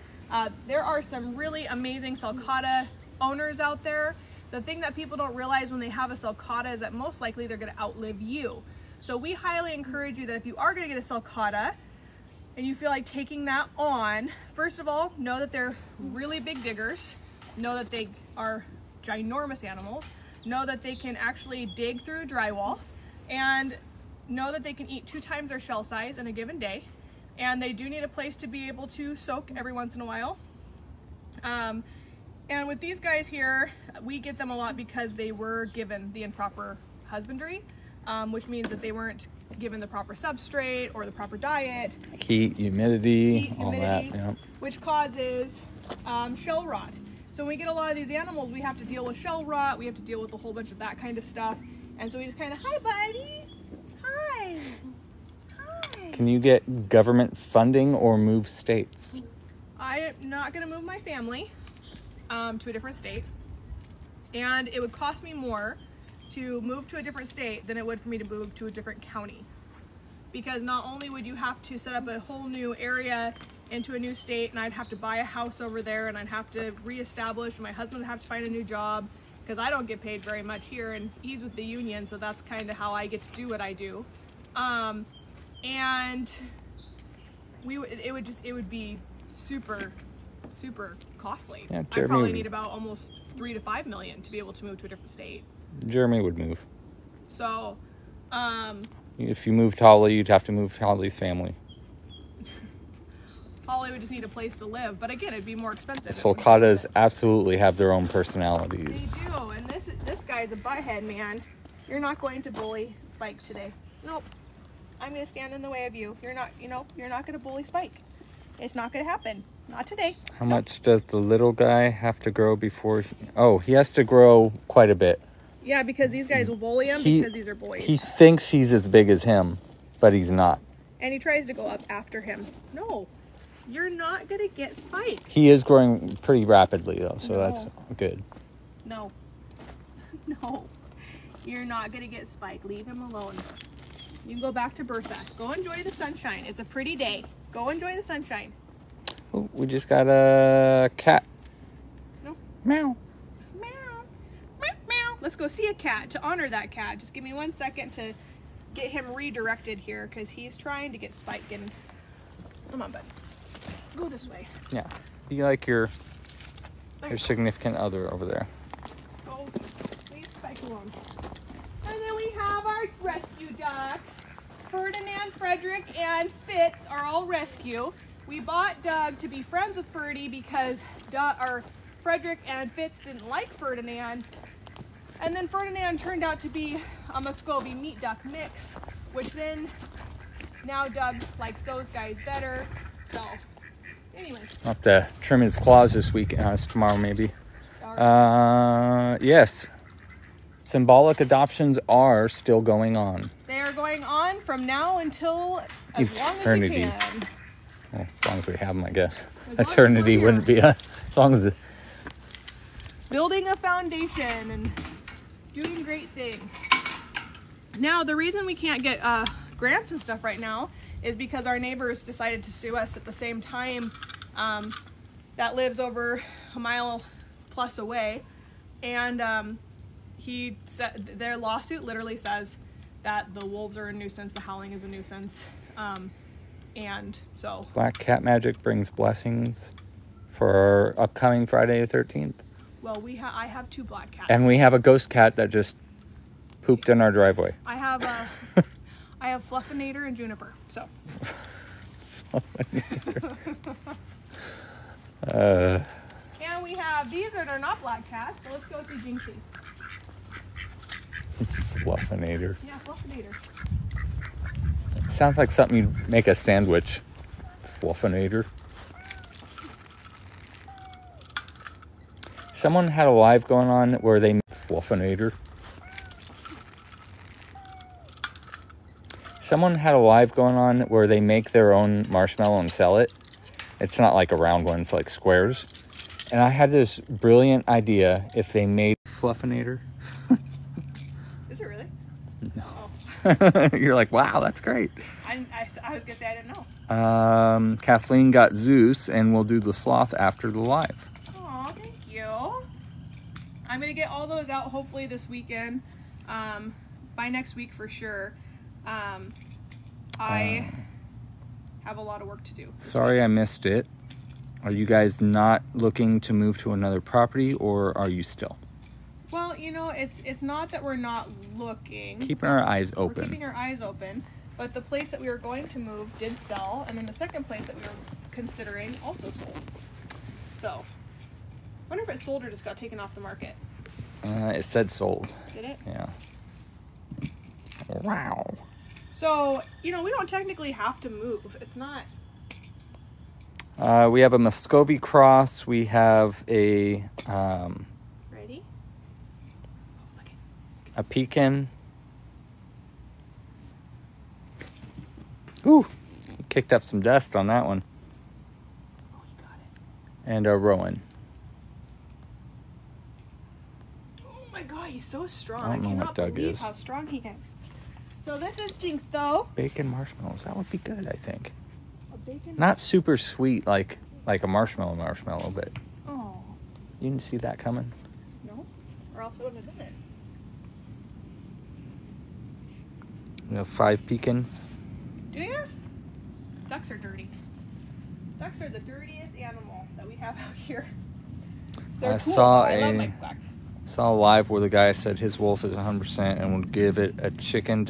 Speaker 2: There are some really amazing sulcata owners out there. The thing that people don't realize when they have a sulcata is that most likely they're going to outlive you. So we highly encourage you that if you are going to get a sulcata and you feel like taking that on, first of all, know that they're really big diggers. Know that they are ginormous animals. Know that they can actually dig through drywall, and know that they can eat 2 times their shell size in a given day. And they do need a place to be able to soak every once in a while. And with these guys here, we get them a lot because they were given the improper husbandry, which means that they weren't given the proper substrate or the proper diet.
Speaker 1: Heat, humidity, all that. Yep.
Speaker 2: Which causes shell rot. So when we get a lot of these animals, we have to deal with shell rot. We have to deal with a whole bunch of that kind of stuff. And so we just kind of, hi, buddy. Hi. Hi.
Speaker 1: Can you get government funding or move states?
Speaker 2: I am not going to move my family to a different state. And it would cost me more to move to a different state than it would for me to move to a different county. Because not only would you have to set up a whole new area into a new state, and I'd have to buy a house over there, and I'd have to reestablish, and my husband would have to find a new job, because I don't get paid very much here, and he's with the union, so that's kind of how I get to do what I do. And it would be super costly.
Speaker 1: Yeah,
Speaker 2: I probably need about almost $3 to $5 million to be able to move to a different state.
Speaker 1: Jeremy would move.
Speaker 2: So,
Speaker 1: if you moved Holly, you'd have to move Holly's family.
Speaker 2: Holly would just need a place to live, but again, it'd be more expensive.
Speaker 1: Sulcatas absolutely have their own personalities.
Speaker 2: They do, and this guy's a butthead, man. You're not going to bully Spike today. Nope. I'm going to stand in the way of you. You're not going to bully Spike. It's not going to happen. Not today.
Speaker 1: How much does the little guy have to grow before he has to grow quite a bit.
Speaker 2: Yeah, because these guys will bully him because these are boys.
Speaker 1: He thinks he's as big as him, but he's not.
Speaker 2: And he tries to go up after him. No. You're not going to get Spike.
Speaker 1: He is growing pretty rapidly, though, so that's good.
Speaker 2: No. No. You're not going to get Spike. Leave him alone. You can go back to Bertha. Go enjoy the sunshine. It's a pretty day. Go enjoy the sunshine.
Speaker 1: Oh, we just got a cat.
Speaker 2: No.
Speaker 1: Meow.
Speaker 2: Meow. Meow. Meow. Let's go see a cat to honor that cat. Just give me 1 second to get him redirected here because he's trying to get Spike in. Come on, buddy. Go this way.
Speaker 1: Yeah. Be like your significant other over there.
Speaker 2: Go. Leave Spike alone. And then we have our rescue ducks. Ferdinand, Frederick, and Fitz are all rescue. We bought Doug to be friends with Ferdy because Frederick and Fitz didn't like Ferdinand. And then Ferdinand turned out to be a Muscovy meat duck mix, which then now Doug likes those guys better. So, anyway.
Speaker 1: I'll have to trim his claws this week. It's tomorrow, maybe. Yes. Symbolic adoptions are still going on.
Speaker 2: They are going on from now until as
Speaker 1: eternity.
Speaker 2: long as we can.
Speaker 1: Well, as long as we have them, I guess.
Speaker 2: As long as
Speaker 1: Eternity
Speaker 2: we're
Speaker 1: wouldn't be as long as
Speaker 2: building a foundation and doing great things. Now, the reason we can't get grants and stuff right now is because our neighbors decided to sue us at the same time. That lives over a mile plus away, and he said their lawsuit literally says that the wolves are a nuisance, the howling is a nuisance, and so
Speaker 1: Black Cat Magic brings blessings for our upcoming Friday the 13th.
Speaker 2: well, I have 2 black cats,
Speaker 1: And we have a ghost cat that just pooped in our driveway.
Speaker 2: I have Fluffinator and Juniper. So and we have these that are not black cats. So let's go see Jinxie.
Speaker 1: Fluffinator.
Speaker 2: Yeah, Fluffinator.
Speaker 1: Sounds like something you'd make a sandwich. Fluffinator. Someone had a live going on where they Fluffinator. Someone had a live going on where they make their own marshmallow and sell it. It's not like a round one, it's like squares. And I had this brilliant idea if they made Fluffinator.
Speaker 2: Is it really?
Speaker 1: No.
Speaker 2: Oh.
Speaker 1: You're like, wow, that's great.
Speaker 2: I was gonna say I didn't know.
Speaker 1: Kathleen got Zeus, and we'll do the sloth after the live.
Speaker 2: Aw, thank you. I'm gonna get all those out hopefully this weekend. By next week for sure. I have a lot of work to do.
Speaker 1: Sorry I missed it. Are you guys not looking to move to another property, or are you still?
Speaker 2: Well, you know, it's not that we're not looking.
Speaker 1: Keeping our eyes
Speaker 2: We're
Speaker 1: open.
Speaker 2: keeping our eyes open. But the place that we were going to move did sell, and then the second place that we were considering also sold. So, I wonder if it sold or just got taken off the market.
Speaker 1: It said sold.
Speaker 2: Did it?
Speaker 1: Yeah. Wow.
Speaker 2: So, you know, we don't technically have to move. It's not...
Speaker 1: We have a Muscovy cross. We have a
Speaker 2: Ready? Okay.
Speaker 1: a pekin. Ooh, kicked up some dust on that one.
Speaker 2: Oh, you got it.
Speaker 1: And a rowan.
Speaker 2: Oh my god, he's so strong.
Speaker 1: I don't know
Speaker 2: cannot
Speaker 1: what Doug
Speaker 2: believe
Speaker 1: is.
Speaker 2: how strong he is. So this is Jinx, though.
Speaker 1: Bacon marshmallows. That would be good, I think.
Speaker 2: A bacon...
Speaker 1: Not super sweet like a marshmallow, but
Speaker 2: Oh,
Speaker 1: you didn't see that coming.
Speaker 2: no? Or else I wouldn't have done it.
Speaker 1: You know, 5 pecans.
Speaker 2: Do you? Ducks are dirty. Ducks are the dirtiest animal that we have out here. They're
Speaker 1: I
Speaker 2: cool,
Speaker 1: saw
Speaker 2: though. I love
Speaker 1: a-
Speaker 2: my ducks.
Speaker 1: Saw a live where the guy said his wolf is 100% and would give it chicken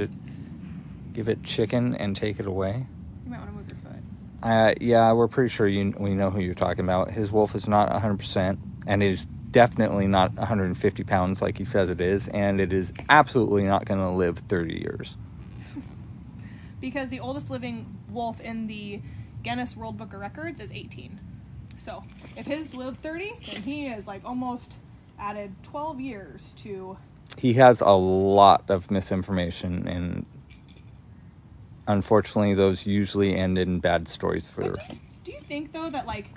Speaker 1: and take it away.
Speaker 2: You might want to move your foot.
Speaker 1: Yeah, we're pretty sure we know who you're talking about. His wolf is not 100%, and it is definitely not 150 pounds like he says it is, and it is absolutely not going to live 30 years.
Speaker 2: Because the oldest living wolf in the Guinness World Book of Records is 18. So if his lived 30, then he is like almost added 12 years to...
Speaker 1: He has a lot of misinformation, and unfortunately those usually end in bad stories for
Speaker 2: But do you think, though, that like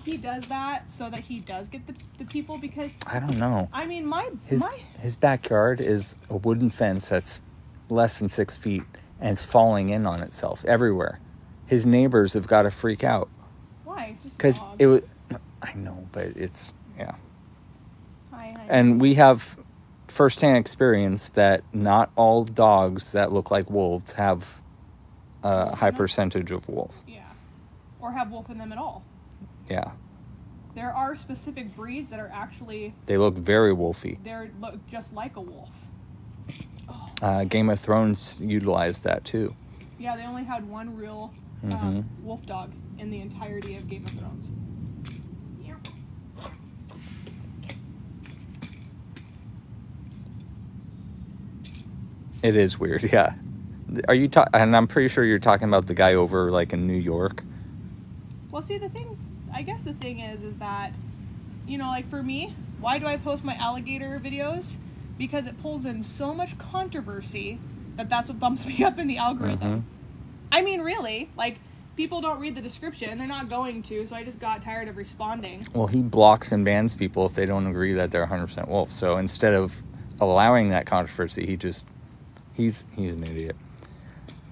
Speaker 2: he does that so that he does get the people? Because
Speaker 1: I don't know.
Speaker 2: I mean,
Speaker 1: His backyard is a wooden fence that's less than 6 feet, and it's falling in on itself everywhere. His neighbors have got to freak out.
Speaker 2: Why? It's just a
Speaker 1: Because
Speaker 2: dog.
Speaker 1: it was... I know, but it's... Yeah.
Speaker 2: Hi.
Speaker 1: And we have firsthand experience that not all dogs that look like wolves have a high percentage of wolf.
Speaker 2: Yeah. Or have wolf in them at all.
Speaker 1: Yeah.
Speaker 2: There are specific breeds that are actually...
Speaker 1: They look very wolfy.
Speaker 2: They look just like a wolf.
Speaker 1: Game of Thrones utilized that too.
Speaker 2: Yeah, they only had one real wolf dog in the entirety of Game of Thrones. Yeah.
Speaker 1: It is weird, yeah. Are you and I'm pretty sure you're talking about the guy over like in New York.
Speaker 2: Well, see, the thing, I guess the thing is that, you know, like for me, why do I post my alligator videos? Because it pulls in so much controversy that's what bumps me up in the algorithm. I mean, really, like, people don't read the description. They're not going to, so I just got tired of responding.
Speaker 1: Well, he blocks and bans people if they don't agree that they're 100% wolf. So instead of allowing that controversy, he's an idiot,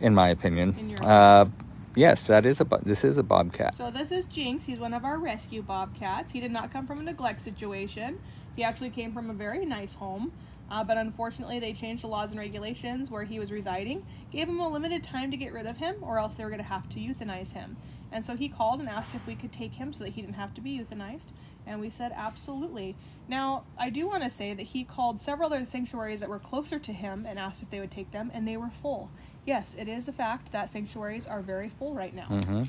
Speaker 1: in my opinion.
Speaker 2: In your opinion.
Speaker 1: Yes, this is a bobcat.
Speaker 2: So this is Jinx. He's one of our rescue bobcats. He did not come from a neglect situation. He actually came from a very nice home. But unfortunately, they changed the laws and regulations where he was residing, gave him a limited time to get rid of him, or else they were going to have to euthanize him. And so he called and asked if we could take him so that he didn't have to be euthanized. And we said absolutely. Now, I do want to say that he called several other sanctuaries that were closer to him and asked if they would take them, and they were full. Yes, it is a fact that sanctuaries are very full right now.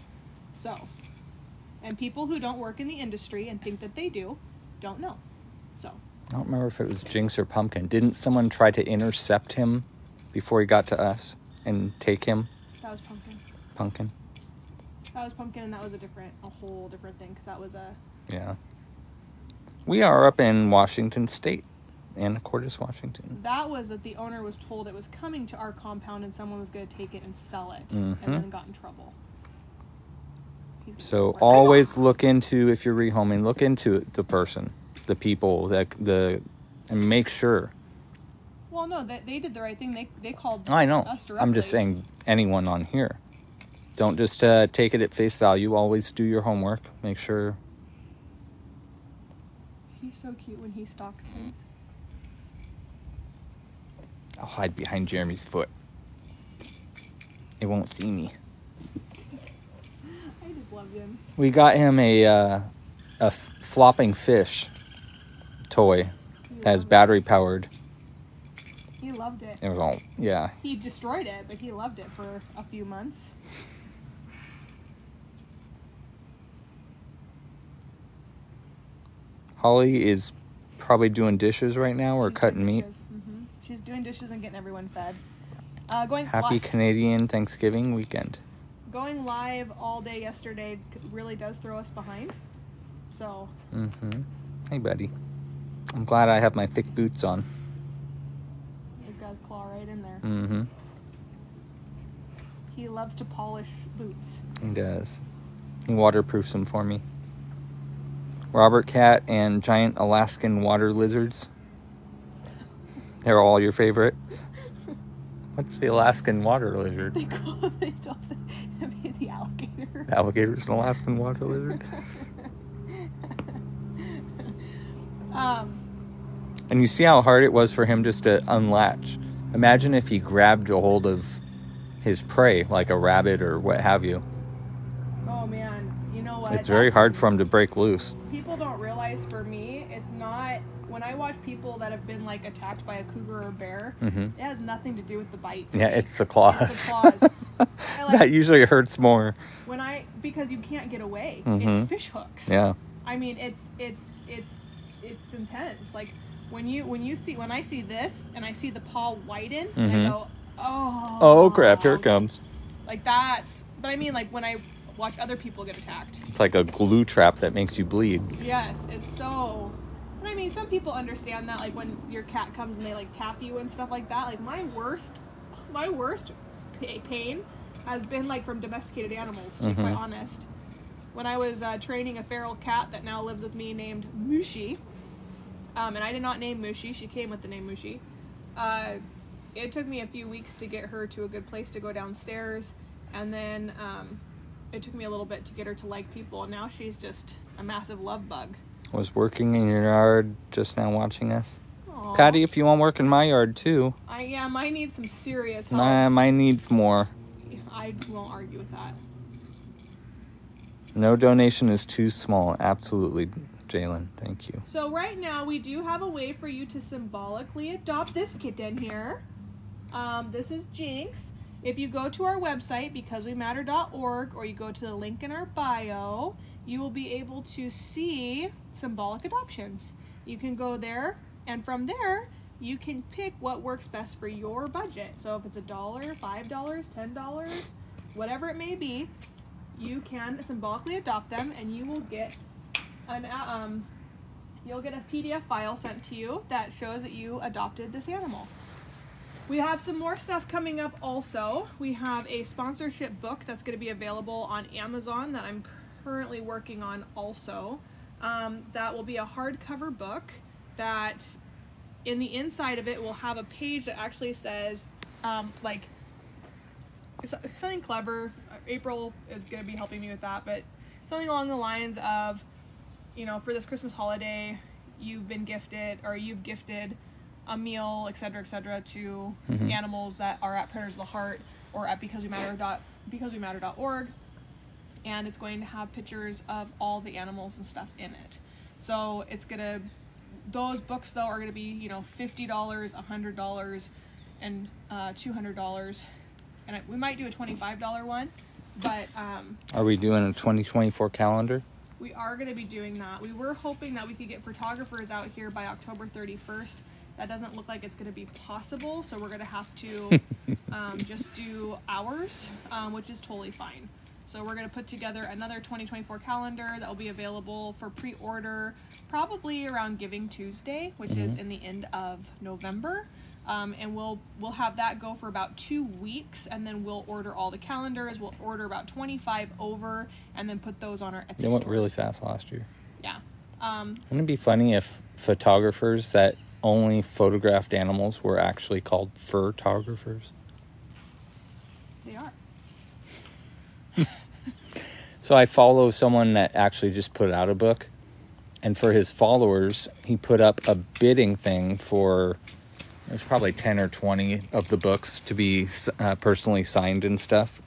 Speaker 2: So, and people who don't work in the industry and think that they do, don't know. So.
Speaker 1: I don't remember if it was Jinx or Pumpkin. Didn't someone try to intercept him before he got to us and take him?
Speaker 2: That was Pumpkin.
Speaker 1: Pumpkin?
Speaker 2: That was Pumpkin, and that was a whole different thing, because that was a...
Speaker 1: Yeah. We are up in Washington State, Anacortes, Washington.
Speaker 2: That was that the owner was told it was coming to our compound, and someone was going to take it and sell it, and then got in trouble.
Speaker 1: So always look into, if you're rehoming, look into the person. The people and make sure.
Speaker 2: Well, no, they did the right thing. They called.
Speaker 1: I know.
Speaker 2: Us directly.
Speaker 1: I'm just saying, anyone on here, don't just take it at face value. Always do your homework. Make sure.
Speaker 2: He's so cute when he stalks things.
Speaker 1: I'll hide behind Jeremy's foot. It won't see me.
Speaker 2: I just love him.
Speaker 1: We got him a flopping fish toy as battery powered.
Speaker 2: He loved it.
Speaker 1: It was all, yeah.
Speaker 2: He destroyed it, but he loved it for a few months.
Speaker 1: Holly is probably doing dishes right now or cutting meat.
Speaker 2: She's doing dishes and getting everyone fed.
Speaker 1: Happy Canadian Thanksgiving weekend.
Speaker 2: Going live all day yesterday really does throw us behind. So.
Speaker 1: Hey, buddy. I'm glad I have my thick boots on.
Speaker 2: He's got his claw right in there. He loves to polish boots.
Speaker 1: He does. He waterproofs them for me. Robert Cat and giant Alaskan water lizards. They're all your favorite? What's the Alaskan water lizard?
Speaker 2: They call it the alligator.
Speaker 1: The alligator's an Alaskan water lizard? And you see how hard it was for him just to unlatch. Imagine if he grabbed a hold of his prey, like a rabbit or what have you.
Speaker 2: Oh man, you know what?
Speaker 1: It's very hard for him to break loose.
Speaker 2: People don't realize, for me, it's not... When I watch people that have been like attacked by a cougar or bear, it has nothing to do with the bite.
Speaker 1: Yeah, it's the claws.
Speaker 2: It's the claws.
Speaker 1: That usually hurts more.
Speaker 2: Because you can't get away. It's fish hooks.
Speaker 1: Yeah.
Speaker 2: I mean, it's intense. Like when I see this and I see the paw widen, and I go, oh
Speaker 1: crap, here it comes.
Speaker 2: Like that's. But I mean, like when I watch other people get attacked.
Speaker 1: It's like a glue trap that makes you bleed.
Speaker 2: Yes, it's so. And I mean, some people understand that, like when your cat comes and they like tap you and stuff like that. Like my worst pain has been like from domesticated animals, to be quite honest. When I was training a feral cat that now lives with me named Mushi, and I did not name Mushi, she came with the name Mushi. It took me a few weeks to get her to a good place to go downstairs, and then it took me a little bit to get her to like people, and now she's just a massive love bug.
Speaker 1: Was working in your yard just now watching us.
Speaker 2: Aww.
Speaker 1: Patty, if you want to work in my yard too.
Speaker 2: Yeah, mine needs some serious help.
Speaker 1: Mine needs more.
Speaker 2: I won't argue with that.
Speaker 1: No donation is too small. Absolutely, Jalen. Thank you.
Speaker 2: So right now we do have a way for you to symbolically adopt this kitten here. This is Jinx. If you go to our website, becausewematter.org, or you go to the link in our bio, you will be able to see symbolic adoptions. You can go there, and from there, you can pick what works best for your budget. So if it's $1, $5, $10, whatever it may be, you can symbolically adopt them, and you will get you'll get a PDF file sent to you that shows that you adopted this animal. We have some more stuff coming up also. We have a sponsorship book that's going to be available on Amazon that I'm currently working on also. That will be a hardcover book that in the inside of it will have a page that actually says like something clever. April is going to be helping me with that, but something along the lines of, you know, for this Christmas holiday, you've been gifted, or you've gifted a meal, etc., to animals that are at Prayers of the Heart or at becauseWeMatter.org, and it's going to have pictures of all the animals and stuff in it. So it's gonna, those books though are gonna be, you know, $50, $100, and $200, and we might do a $25 one, but
Speaker 1: Are we doing a 2024 calendar?
Speaker 2: we are going to be doing that. We were hoping that we could get photographers out here by October 31st. That doesn't look like it's going to be possible, so we're going to have to just do ours, which is totally fine. So we're going to put together another 2024 calendar that will be available for pre-order probably around Giving Tuesday, which is in the end of November. And we'll have that go for about 2 weeks, and then we'll order all the calendars. We'll order about 25 over, and then put those on our Etsy
Speaker 1: They went
Speaker 2: store.
Speaker 1: really fast last year.
Speaker 2: Yeah.
Speaker 1: Wouldn't it be funny if photographers that only photographed animals were actually called furtographers?
Speaker 2: They are.
Speaker 1: So I follow someone that actually just put out a book, and for his followers, he put up a bidding thing for, there's probably 10 or 20 of the books to be personally signed and stuff.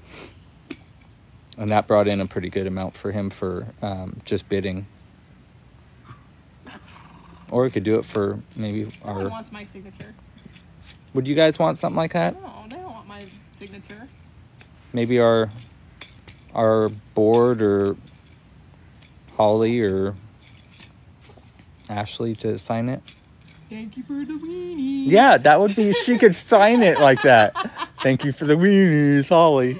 Speaker 1: And that brought in a pretty good amount for him for just bidding. Or we could do it for maybe
Speaker 2: No one
Speaker 1: our...
Speaker 2: wants my signature.
Speaker 1: Would you guys want something like that?
Speaker 2: No, they don't want my signature.
Speaker 1: Maybe our board, or Holly or Ashley to sign it.
Speaker 2: Thank you for the weenie.
Speaker 1: Yeah, that would be, she could sign it like that. Thank you for the weenies, Holly.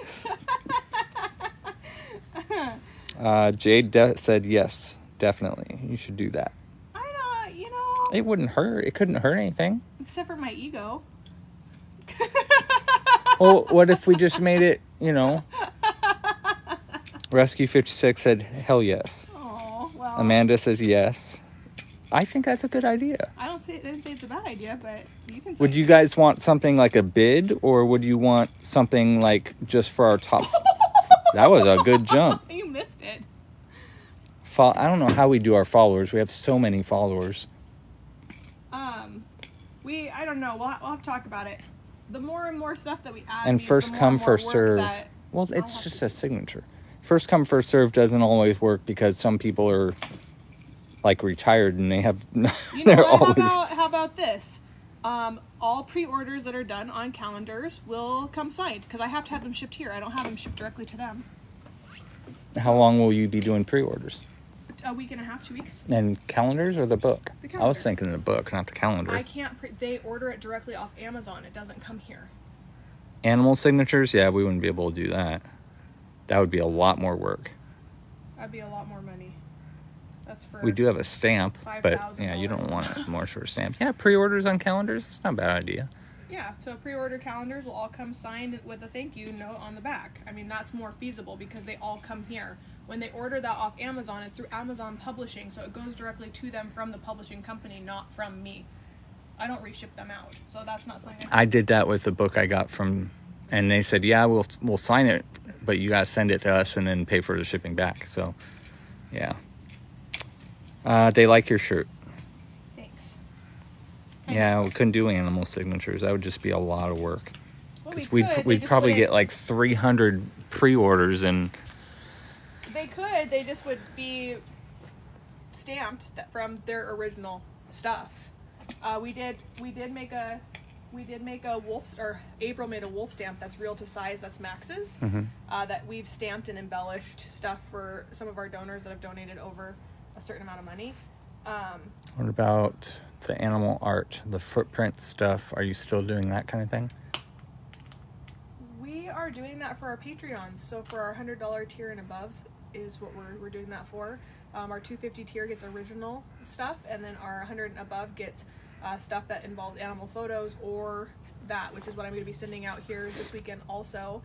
Speaker 1: Jade said yes, definitely. You should do that.
Speaker 2: I don't, you know.
Speaker 1: It wouldn't hurt. It couldn't hurt anything.
Speaker 2: Except for my ego.
Speaker 1: Well, what if we just made it, you know? Rescue 56 said hell yes.
Speaker 2: Oh, well.
Speaker 1: Amanda says yes. I think that's a good idea.
Speaker 2: I didn't say it's a bad idea, but you can say
Speaker 1: Would you guys want something like a bid, or would you want something like just for our top? That was a good jump.
Speaker 2: You missed it.
Speaker 1: I don't know how we do our followers. We have so many followers.
Speaker 2: I don't know. We'll have to talk about it. The more and more stuff that we add,
Speaker 1: And
Speaker 2: means
Speaker 1: first
Speaker 2: the more
Speaker 1: come,
Speaker 2: and more
Speaker 1: first
Speaker 2: work
Speaker 1: serve.
Speaker 2: that
Speaker 1: Well,
Speaker 2: I'll
Speaker 1: it's
Speaker 2: have
Speaker 1: just
Speaker 2: to
Speaker 1: a signature. First come, first serve doesn't always work because some people are like retired and they have.
Speaker 2: You know
Speaker 1: they're
Speaker 2: what?
Speaker 1: always.
Speaker 2: How about this? All pre-orders that are done on calendars will come signed because I have to have them shipped here. I don't have them shipped directly to them.
Speaker 1: How long will you be doing pre-orders?
Speaker 2: A week and a half, 2 weeks.
Speaker 1: And calendars or the book?
Speaker 2: The
Speaker 1: I was
Speaker 2: calendar.
Speaker 1: thinking the book, not the calendar.
Speaker 2: I can't. They order it directly off Amazon. It doesn't come here.
Speaker 1: Animal signatures? Yeah, we wouldn't be able to do that. That would be a lot more work.
Speaker 2: That'd be a lot more money. That's for.
Speaker 1: We do have a stamp, but yeah, you don't
Speaker 2: $5,000.
Speaker 1: want more for a stamp. Yeah, pre-orders on calendars, it's not a bad idea.
Speaker 2: Yeah, so pre-order calendars will all come signed with a thank you note on the back. I mean, that's more feasible because they all come here. When they order that off Amazon, it's through Amazon Publishing, so it goes directly to them from the publishing company, not from me. I don't reship them out, so that's not something
Speaker 1: I did that with the book I got from, and they said, yeah, we'll sign it, but you guys send it to us and then pay for the shipping back. So, yeah. They like your shirt.
Speaker 2: Thanks.
Speaker 1: Yeah, we couldn't do animal signatures. That would just be a lot of work.
Speaker 2: Well,
Speaker 1: 'Cause
Speaker 2: we could.
Speaker 1: we'd probably get like 300 pre-orders and...
Speaker 2: They could. They just would be stamped from their original stuff. We did make a wolf, or April made a wolf stamp that's real to size. That's Max's. That we've stamped and embellished stuff for some of our donors that have donated over a certain amount of money.
Speaker 1: What about the animal art, the footprint stuff? Are you still doing that kind of thing?
Speaker 2: We are doing that for our Patreons. So for our $100 tier and above is what we're doing that for. Our $250 tier gets original stuff, and then our 100 and above gets stuff that involves animal photos or that, which is what I'm going to be sending out here this weekend also.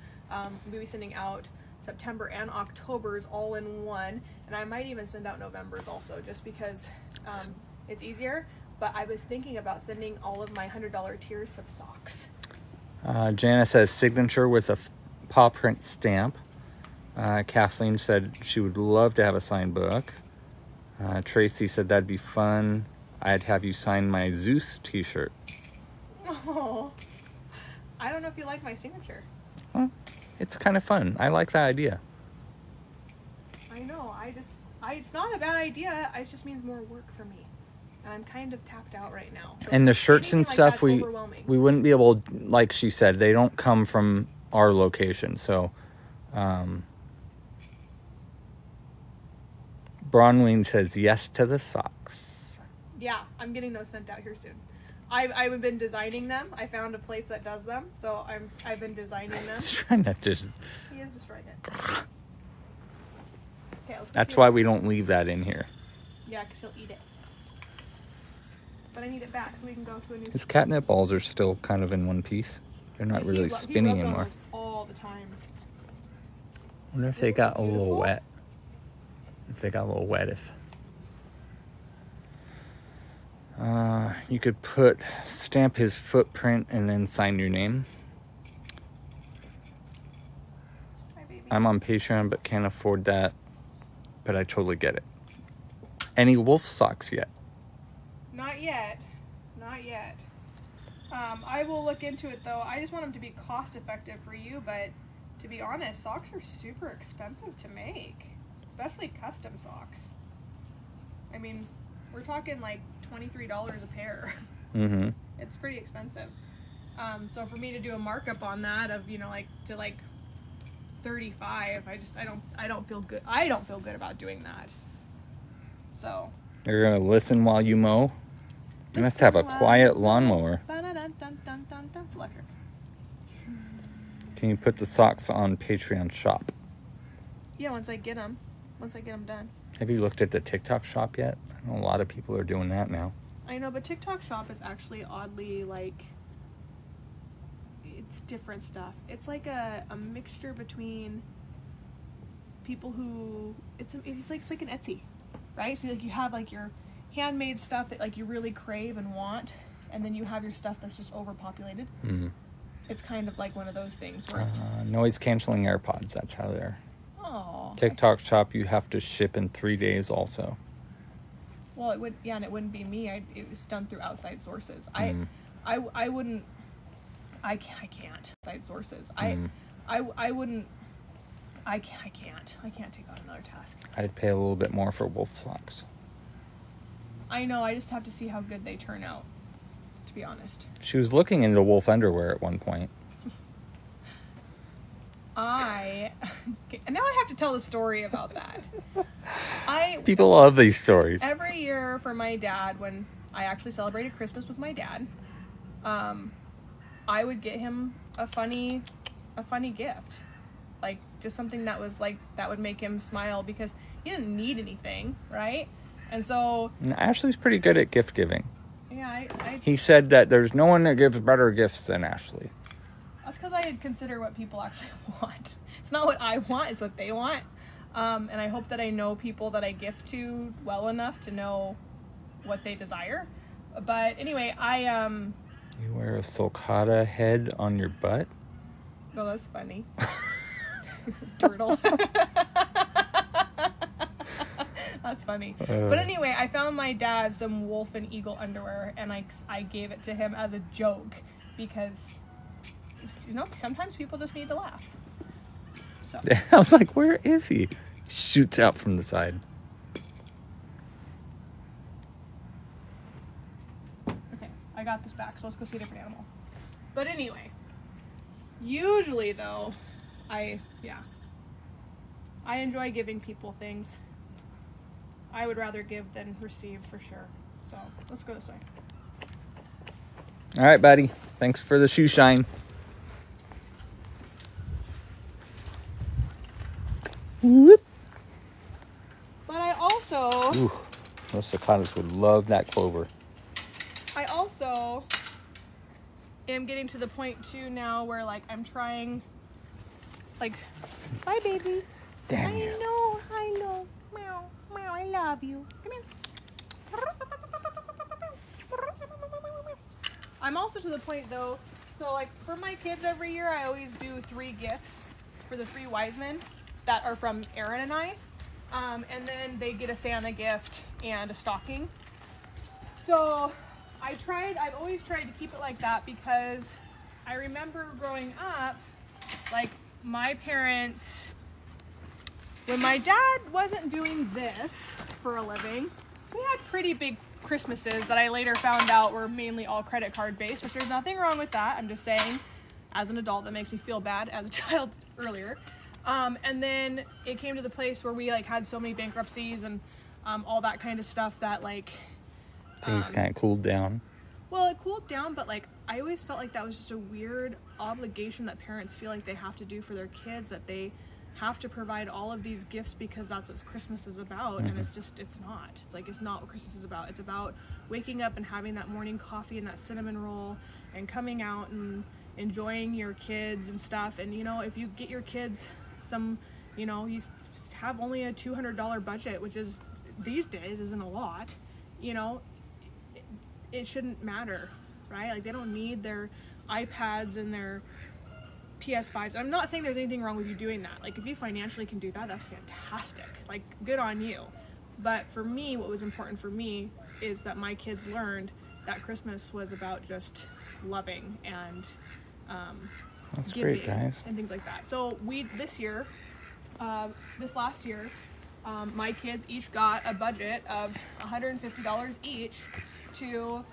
Speaker 2: We'll be sending out September and October's all in one, and I might even send out November's also, just because it's easier. But I was thinking about sending all of my $100 tiers some socks.
Speaker 1: Jana says signature with a paw print stamp. Kathleen said she would love to have a signed book. Tracy said that'd be fun. I'd have you sign my Zeus t-shirt.
Speaker 2: Oh, I don't know if you like my signature.
Speaker 1: Well, it's kind of fun. I like that idea.
Speaker 2: I know. It's not a bad idea. It just means more work for me. And I'm kind of tapped out right now. So
Speaker 1: And the shirts and
Speaker 2: anything like
Speaker 1: stuff,
Speaker 2: that's
Speaker 1: we
Speaker 2: overwhelming.
Speaker 1: wouldn't be able, like she said, they don't come from our location. So, Bronwyn says yes to the socks.
Speaker 2: Yeah, I'm getting those sent out here soon. I've been designing them. I found a place that does them, so I've been designing them.
Speaker 1: Just trying to just.
Speaker 2: He is destroying it. Okay, let's go
Speaker 1: That's
Speaker 2: see
Speaker 1: why
Speaker 2: it.
Speaker 1: we don't leave that in here.
Speaker 2: Yeah, because he'll eat it. But I need it back so we can go to a new.
Speaker 1: His catnip balls are still kind of in one piece. They're not really
Speaker 2: He
Speaker 1: spinning
Speaker 2: rubs on
Speaker 1: anymore.
Speaker 2: those all the time.
Speaker 1: I wonder if they got a little
Speaker 2: Beautiful.
Speaker 1: wet. If they got a little wet, you could stamp his footprint and then sign your name.
Speaker 2: Hi, baby.
Speaker 1: I'm on Patreon but can't afford that, but I totally get it. Any wolf socks yet?
Speaker 2: Not yet. Not yet. I will look into it though. I just want them to be cost effective for you, but to be honest, socks are super expensive to make, especially custom socks. I mean, we're talking like $23 a pair.
Speaker 1: Mm-hmm.
Speaker 2: It's pretty expensive. So for me to do a markup on that of, like to like 35, I don't feel good. I don't feel good about doing that. So
Speaker 1: You're gonna listen while you mow? You must have a quiet lawnmower.
Speaker 2: It's electric.
Speaker 1: Can you put the socks on Patreon shop?
Speaker 2: Yeah, once I get them done.
Speaker 1: Have you looked at the TikTok shop yet? I know a lot of people are doing that now.
Speaker 2: I know, but TikTok shop is actually oddly like, it's different stuff. It's like a mixture between people who it's like an Etsy, right? So like you have like your handmade stuff that like you really crave and want, and then you have your stuff that's just overpopulated.
Speaker 1: Mm-hmm.
Speaker 2: It's kind of like one of those things where it's
Speaker 1: Noise canceling AirPods. That's how they're.
Speaker 2: oh
Speaker 1: TikTok shop, you have to ship in 3 days also.
Speaker 2: well it would and it wouldn't be me. It was done through outside sources.
Speaker 1: Mm.
Speaker 2: I wouldn't. I can't. Outside sources.
Speaker 1: Mm.
Speaker 2: I wouldn't. I can't. I can't take on another task.
Speaker 1: I'd pay a little bit more for wolf socks.
Speaker 2: I know. I just have to see how good they turn out. To be honest.
Speaker 1: She was looking into wolf underwear at one point.
Speaker 2: Okay, now I have to tell the story about that.
Speaker 1: People love these stories.
Speaker 2: Every year for my dad, when I actually celebrated Christmas with my dad, I would get him a funny gift, like just something that was like that would make him smile because he didn't need anything, right? And so
Speaker 1: Ashley's pretty good at gift giving.
Speaker 2: yeah,
Speaker 1: He said that there's no one that gives better gifts than Ashley.
Speaker 2: that's because I consider what people actually want. It's not what I want; it's what they want. And I hope that I know people that I gift to well enough to know what they desire. But anyway,
Speaker 1: You wear a sulcata head on your butt?
Speaker 2: oh, that's funny. Turtle. That's funny. But anyway, I found my dad some wolf and eagle underwear, and I gave it to him as a joke because, sometimes people just need to laugh. So
Speaker 1: I was like, where is he? Shoots out from the side.
Speaker 2: okay, I got this back. So let's go see a different animal. But anyway, usually though, I enjoy giving people things. I would rather give than receive for sure. So let's go this way.
Speaker 1: All right, buddy. Thanks for the shoe shine. Whoop.
Speaker 2: But I also,
Speaker 1: Ooh, those cicadas would love that clover.
Speaker 2: I also am getting to the point too now where like I'm trying, like, bye baby.
Speaker 1: Damn you.
Speaker 2: I know. Meow, meow, I love you. Come here. I'm also to the point though, so like for my kids every year, I always do 3 gifts for the 3 wise men that are from Aaron and I. And then they get a Santa gift and a stocking. So I've always tried to keep it like that because I remember growing up, like my parents, when my dad wasn't doing this for a living, we had pretty big Christmases that I later found out were mainly all credit card based, which there's nothing wrong with that. I'm just saying, as an adult, that makes me feel bad as a child earlier. And then it came to the place where we like had so many bankruptcies and all that kind of stuff that like
Speaker 1: Things kind of cooled down.
Speaker 2: well, it cooled down, but like I always felt like that was just a weird obligation that parents feel like they have to do for their kids, that they have to provide all of these gifts because that's what Christmas is about. And it's not. It's like, it's not what Christmas is about. It's about waking up and having that morning coffee and that cinnamon roll and coming out and enjoying your kids and stuff. And, you know, if you get your kids some, you know, you have only a $200 budget, which is these days isn't a lot, you know, it shouldn't matter, right? Like they don't need their iPads and their PS5s. I'm not saying there's anything wrong with you doing that. Like if you financially can do that, that's fantastic. Like good on you. But for me, what was important for me is that my kids learned that Christmas was about just loving and
Speaker 1: That's
Speaker 2: giving
Speaker 1: great, guys.
Speaker 2: and things like that. So this last year, my kids each got a budget of $150 each to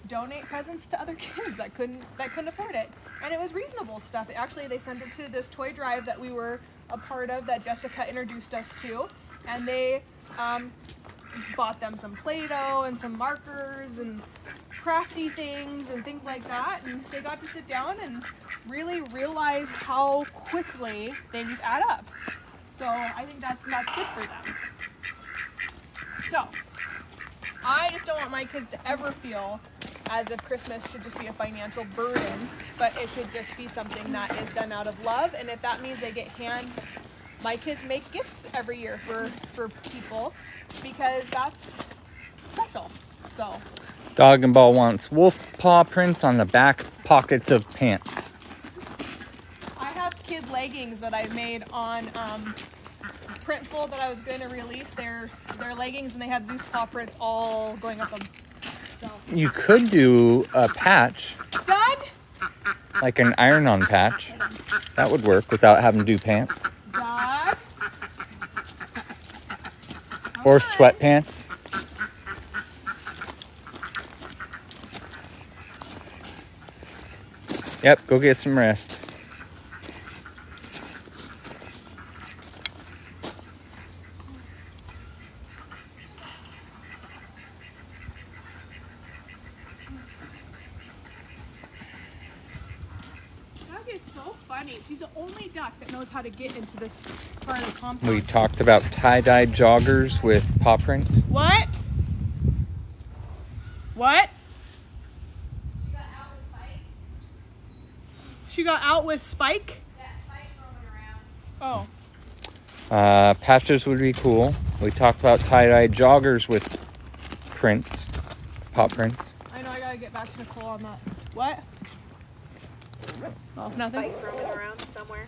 Speaker 2: donate presents to other kids that couldn't afford it. And it was reasonable stuff. Actually, they sent it to this toy drive that we were a part of that Jessica introduced us to. And they bought them some Play-Doh and some markers and crafty things and things like that. And they got to sit down and really realize how quickly things add up. So I think that's good for them. So I just don't want my kids to ever feel as if Christmas should just be a financial burden, but it should just be something that is done out of love. And if that means they get my kids make gifts every year for people because that's special. So
Speaker 1: Dog and Ball wants wolf paw prints on the back pockets of pants.
Speaker 2: I have kid leggings that I made on Printful that I was going to release. Their leggings, and they had Zeus paw prints all going up them. So.
Speaker 1: You could do a patch,
Speaker 2: Doug?
Speaker 1: like an iron-on patch. That would work without having to do pants.
Speaker 2: Doug?
Speaker 1: Or sweatpants. Yep, go get some rest.
Speaker 2: Doug is so funny. He's the only duck that knows how to get into this part of the compound.
Speaker 1: We talked about tie-dye joggers with paw prints.
Speaker 2: What? What? She got out with Spike?
Speaker 3: Yeah, Spike roaming around.
Speaker 2: Oh.
Speaker 1: Patches would be cool. We talked about tie-dye joggers with prints, paw prints.
Speaker 2: I know I gotta get back to Nicole on that. What? Oh, nothing.
Speaker 3: Spike roaming around somewhere.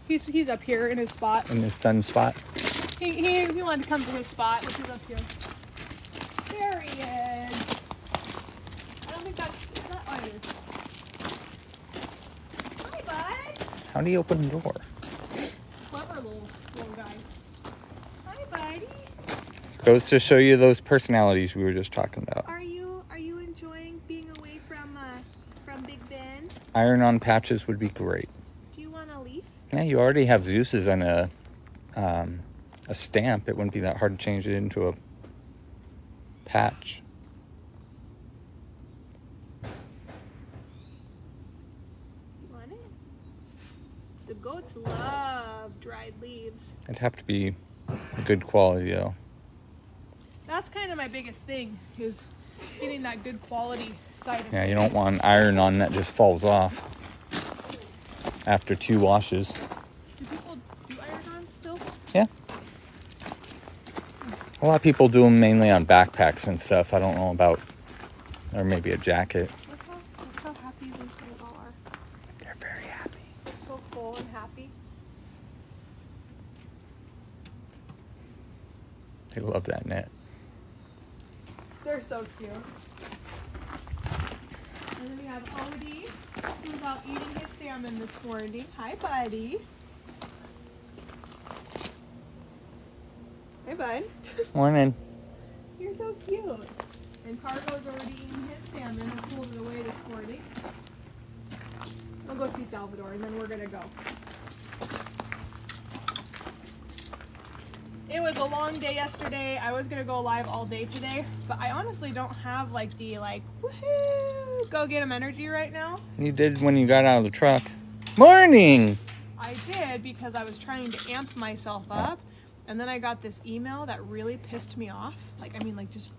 Speaker 2: He's up here in his spot.
Speaker 1: In the sun spot.
Speaker 2: He wanted to come to his spot, which is up here. There he is. I don't think that's that. Oh, it is. Hi, bud.
Speaker 1: How do you open the door?
Speaker 2: Clever little guy. Hi, buddy.
Speaker 1: Goes to show you those personalities we were just talking about.
Speaker 2: Are you enjoying being away from Big Ben?
Speaker 1: Iron-on patches would be great.
Speaker 2: Do you want a leaf?
Speaker 1: Yeah, you already have Zeus's and a stamp. It wouldn't be that hard to change it into a patch.
Speaker 2: You want it? The goats love dried leaves.
Speaker 1: It'd have to be good quality though.
Speaker 2: That's kind of my biggest thing, is getting that good quality side of
Speaker 1: Yeah,
Speaker 2: it.
Speaker 1: you don't want iron on that just falls off after 2 washes.
Speaker 2: Do people do iron-on still?
Speaker 1: Yeah. A lot of people do them mainly on backpacks and stuff. I don't know about, or maybe a jacket.
Speaker 2: Look how happy these guys all are.
Speaker 1: They're very happy.
Speaker 2: They're so full and happy.
Speaker 1: They love that net.
Speaker 2: They're so cute. And then we have Odie, who's out eating his salmon this morning. Hi, buddy. Hey, bud.
Speaker 1: Morning.
Speaker 2: You're so cute. And Cargo's already eating his salmon. He pulled it away this morning. We'll go see Salvador, and then we're gonna go. It was a long day yesterday. I was gonna go live all day today, but I honestly don't have like the woohoo, go get him energy right now.
Speaker 1: You did when you got out of the truck. Morning!
Speaker 2: I did because I was trying to amp myself up, and then I got this email that really pissed me off. Just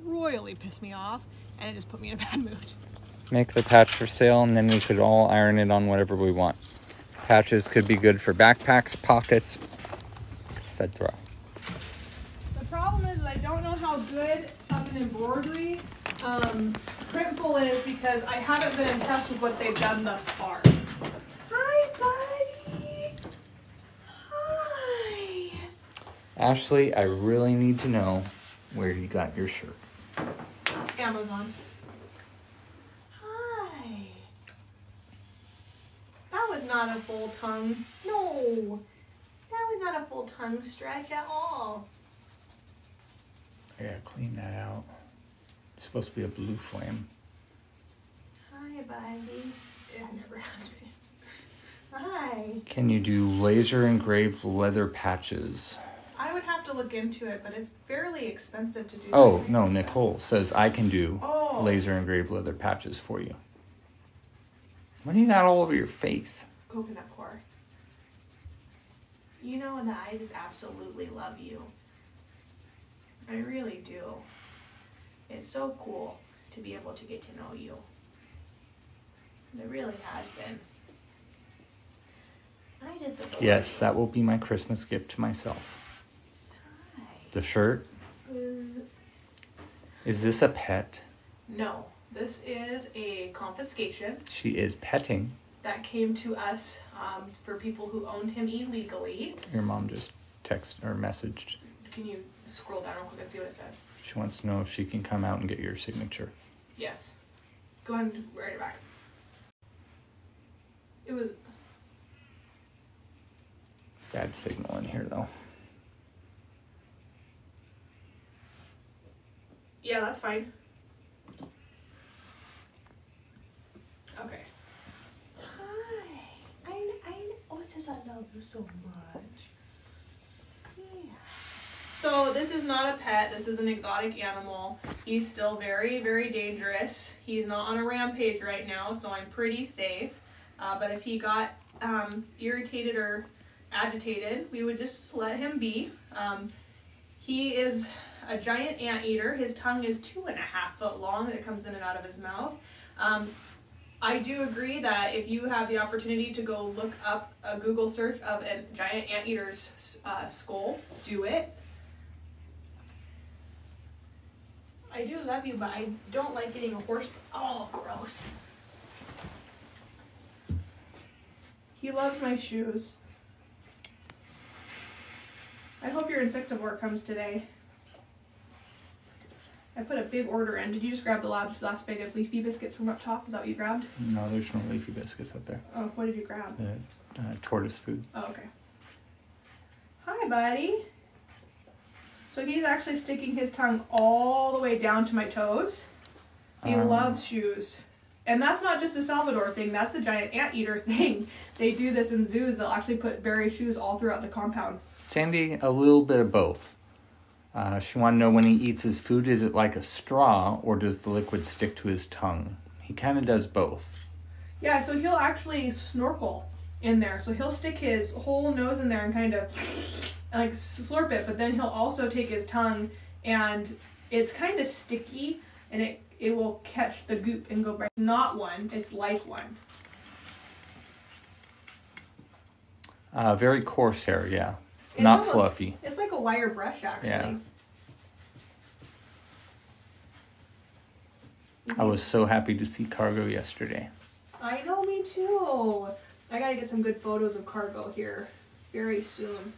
Speaker 2: royally pissed me off, and it just put me in a bad mood.
Speaker 1: Make the patch for sale, and then we could all iron it on whatever we want. Patches could be good for backpacks, pockets, etc.
Speaker 2: The problem is that I don't know how good of an embroidery Printful is because I haven't been impressed with what they've done thus far. Hi, buddy. Hi.
Speaker 1: Ashley, I really need to know where you got your shirt.
Speaker 2: Amazon. Hi. That was not a full tongue. No. That was not a full tongue stretch at all.
Speaker 1: I gotta clean that out. It's supposed to be a blue flame.
Speaker 2: Hi, buddy. It never has been. Hi.
Speaker 1: Can you do laser engraved leather patches?
Speaker 2: I would have to look into it, but it's fairly expensive to do.
Speaker 1: Oh,
Speaker 2: that
Speaker 1: no,
Speaker 2: kind of
Speaker 1: Nicole says I can do
Speaker 2: Oh.
Speaker 1: laser engraved leather patches for you. What do you got all over your face?
Speaker 2: stuff. Coconut core. You know that I just absolutely love you. I really do. It's so cool to be able to get to know you. It really has been. I just adore
Speaker 1: Yes,
Speaker 2: you.
Speaker 1: that will be my Christmas gift to myself.
Speaker 2: Hi.
Speaker 1: The shirt. Is this a pet?
Speaker 2: No, this is a confiscation
Speaker 1: She is petting.
Speaker 2: that came to us for people who owned him illegally.
Speaker 1: Your mom just texted or messaged.
Speaker 2: Can you scroll down real quick and see what it says?
Speaker 1: She wants to know if she can come out and get your signature.
Speaker 2: Yes. Go ahead and write it back. It was.
Speaker 1: Bad signal in here though.
Speaker 2: Yeah, that's fine. Okay. Hi. Oh, it says I love you so much. Yeah. So this is not a pet. This is an exotic animal. He's still very, very dangerous. He's not on a rampage right now, so I'm pretty safe. But if he got irritated or agitated, we would just let him be. He is a giant anteater. His tongue is 2.5 foot long that comes in and out of his mouth. I do agree that if you have the opportunity to go look up a Google search of a giant anteater's skull, do it. I do love you, but I don't like getting a horse. Oh, gross. He loves my shoes. I hope your insectivore comes today. I put a big order in. Did you just grab the last bag of leafy biscuits from up top? Is that what you grabbed?
Speaker 1: No, there's no leafy biscuits up there.
Speaker 2: Oh, what did you grab?
Speaker 1: The tortoise food.
Speaker 2: Oh, okay. Hi, buddy. So he's actually sticking his tongue all the way down to my toes. He loves shoes. And that's not just a Salvador thing, that's a giant anteater thing. They do this in zoos. They'll actually put berry shoes all throughout the compound.
Speaker 1: Sandy, a little bit of both. She wanted to know when he eats his food, is it like a straw or does the liquid stick to his tongue? He kind of does both.
Speaker 2: Yeah, so he'll actually snorkel in there. So he'll stick his whole nose in there and kind of like slurp it, but then he'll also take his tongue and it's kind of sticky and it will catch the goop and go right. It's not one, it's like one.
Speaker 1: Very coarse hair, yeah.
Speaker 2: It's
Speaker 1: Not
Speaker 2: almost,
Speaker 1: fluffy.
Speaker 2: It's like a wire brush, actually.
Speaker 1: Yeah. I was so happy to see Cargo yesterday.
Speaker 2: I know, me too. I gotta get some good photos of Cargo here very soon.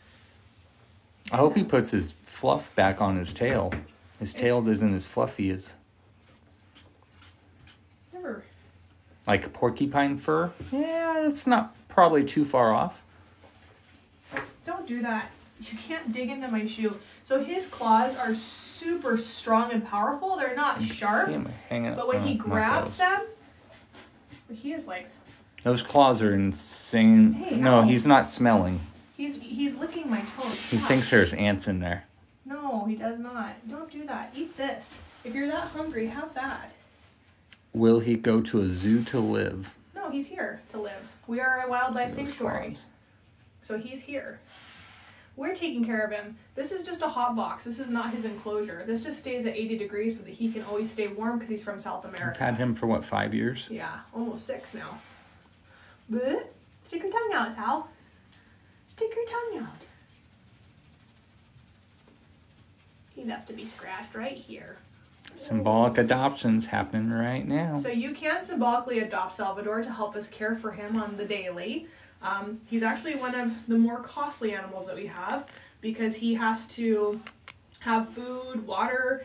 Speaker 1: I hope he puts his fluff back on his tail. His tail isn't as fluffy as...
Speaker 2: Never.
Speaker 1: Like porcupine fur? Yeah, that's not probably too far off.
Speaker 2: Don't do that. You can't dig into my shoe. So his claws are super strong and powerful. They're not sharp, but when he grabs them, he is like...
Speaker 1: Those claws are insane.
Speaker 2: Hey,
Speaker 1: no,
Speaker 2: ow.
Speaker 1: he's not smelling.
Speaker 2: He's licking my toes.
Speaker 1: He thinks there's ants in there.
Speaker 2: No, he does not. Don't do that. Eat this. If you're that hungry, have that.
Speaker 1: Will he go to a zoo to live?
Speaker 2: No, he's here to live. We are a wildlife
Speaker 1: Those
Speaker 2: sanctuary.
Speaker 1: claws.
Speaker 2: So he's here. We're taking care of him. This is just a hot box. This is not his enclosure. This just stays at 80 degrees so that he can always stay warm because he's from South America.
Speaker 1: I've had him for what, 5 years?
Speaker 2: Yeah, almost 6 now. But stick your tongue out, Sal. Stick your tongue out. He loves to be scratched right here.
Speaker 1: Symbolic adoptions happening right now.
Speaker 2: So you can symbolically adopt Salvador to help us care for him on the daily. He's actually one of the more costly animals that we have because he has to have food, water,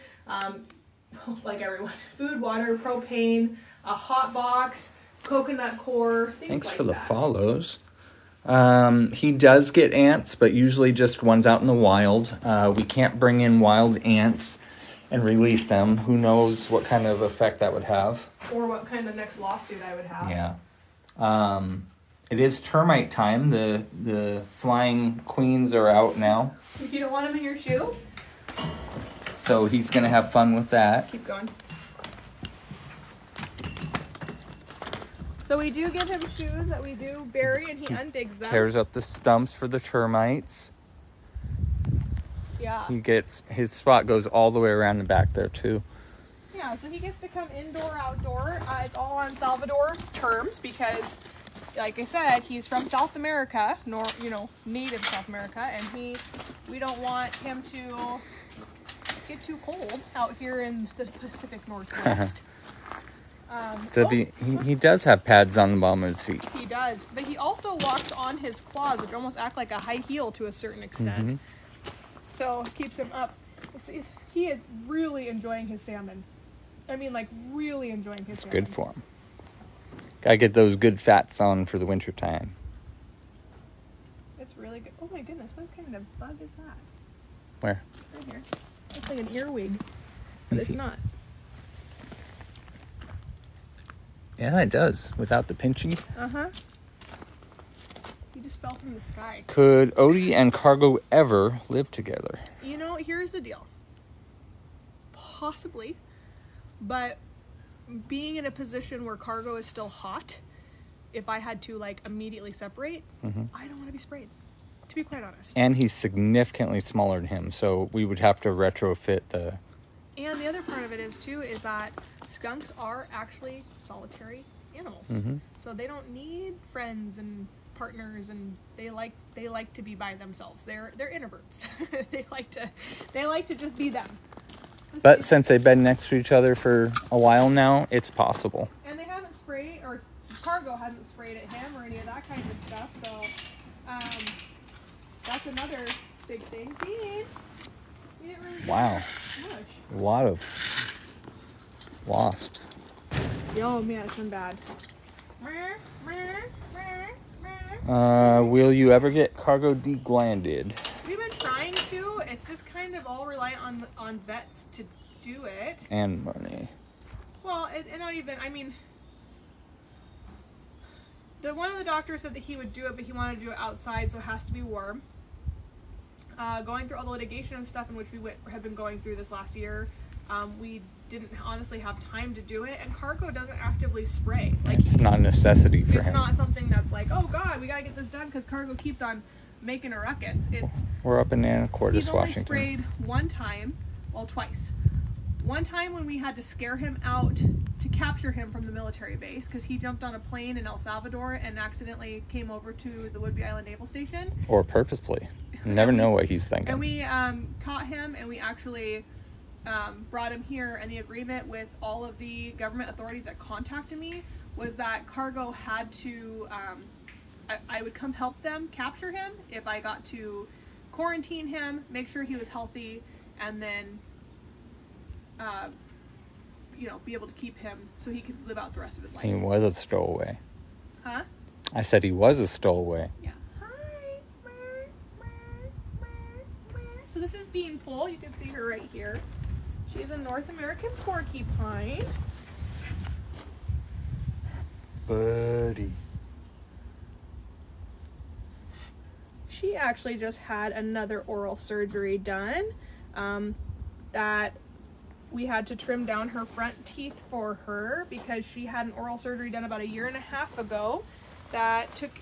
Speaker 2: like everyone, food, water, propane, a hot box, coconut core, things
Speaker 1: Thanks
Speaker 2: like
Speaker 1: for the
Speaker 2: that.
Speaker 1: follows. He does get ants, but usually just ones out in the wild. We can't bring in wild ants and release them. Who knows what kind of effect that would have.
Speaker 2: Or what kind of next lawsuit I would have.
Speaker 1: Yeah. It is termite time. The flying queens are out now.
Speaker 2: You don't want him in your shoe?
Speaker 1: So he's going to have fun with that.
Speaker 2: Keep going. So we do give him shoes that we do bury and he undigs them.
Speaker 1: Tears up the stumps for the termites.
Speaker 2: Yeah.
Speaker 1: He gets, his spot goes all the way around the back there too.
Speaker 2: Yeah, so he gets to come indoor, outdoor. It's all on Salvador terms because, like I said, he's from South America, native South America, and we don't want him to get too cold out here in the Pacific Northwest.
Speaker 1: He does have pads on the bottom of his feet.
Speaker 2: He does, but he also walks on his claws, which almost act like a high heel to a certain extent.
Speaker 1: Mm-hmm.
Speaker 2: So it keeps him up. He is really enjoying his salmon. I mean, like, really enjoying his salmon.
Speaker 1: Good for him. Gotta get those good fats on for the winter time.
Speaker 2: It's really good. Oh my goodness, what kind of bug is that?
Speaker 1: Where?
Speaker 2: Right here. It's like an earwig, but it's not.
Speaker 1: Yeah, it does. Without the pinchy.
Speaker 2: Uh-huh. He just fell from the sky.
Speaker 1: Could Odie and Cargo ever live together?
Speaker 2: You know, here's the deal. Possibly. But being in a position where Cargo is still hot, if I had to, like, immediately separate, I don't want to be sprayed, to be quite honest.
Speaker 1: And he's significantly smaller than him, so we would have to retrofit the...
Speaker 2: And the other part of it is, too, is that skunks are actually solitary animals. So they don't need friends and partners, and they like to be by themselves. They're introverts. they like to just be them.
Speaker 1: But since they've been next to each other for a while now, it's possible.
Speaker 2: And they haven't sprayed, or Cargo hasn't sprayed at him or any of that kind of stuff. So that's another big thing. Bean, you didn't really
Speaker 1: Wow.
Speaker 2: much.
Speaker 1: A lot of wasps.
Speaker 2: Oh man, it's been bad.
Speaker 1: Will you ever get Cargo deglanded?
Speaker 2: We've been trying to. It's just kind of all reliant on vets to do it.
Speaker 1: And money.
Speaker 2: Well, and not even. I mean, one of the doctors said that he would do it, but he wanted to do it outside, so it has to be warm. going through all the litigation and stuff in which we have been going through this last year, we didn't honestly have time to do it, and Cargo doesn't actively spray. Like,
Speaker 1: it's not a necessity for him.
Speaker 2: It's not something that's like, oh God, we gotta get this done because Cargo keeps on making a ruckus.
Speaker 1: We're up in Anacortes,
Speaker 2: he's only
Speaker 1: Washington.
Speaker 2: sprayed one time, well, twice. One time when we had to scare him out to capture him from the military base because he jumped on a plane in El Salvador and accidentally came over to the Whidbey Island Naval Station.
Speaker 1: Or purposely. You never know what he's thinking.
Speaker 2: And we caught him, and we actually brought him here, and the agreement with all of the government authorities that contacted me was that Cargo had to, I would come help them capture him if I got to quarantine him, make sure he was healthy, and then you know, be able to keep him so he could live out the rest of his life.
Speaker 1: He was a stowaway.
Speaker 2: Huh?
Speaker 1: I said he was a stowaway.
Speaker 2: Yeah. Hi. So this is Beanful. You can see her right here. She's a North American porcupine.
Speaker 1: Buddy.
Speaker 2: She actually just had another oral surgery done. That we had to trim down her front teeth for her because she had an oral surgery done about 1.5 years ago.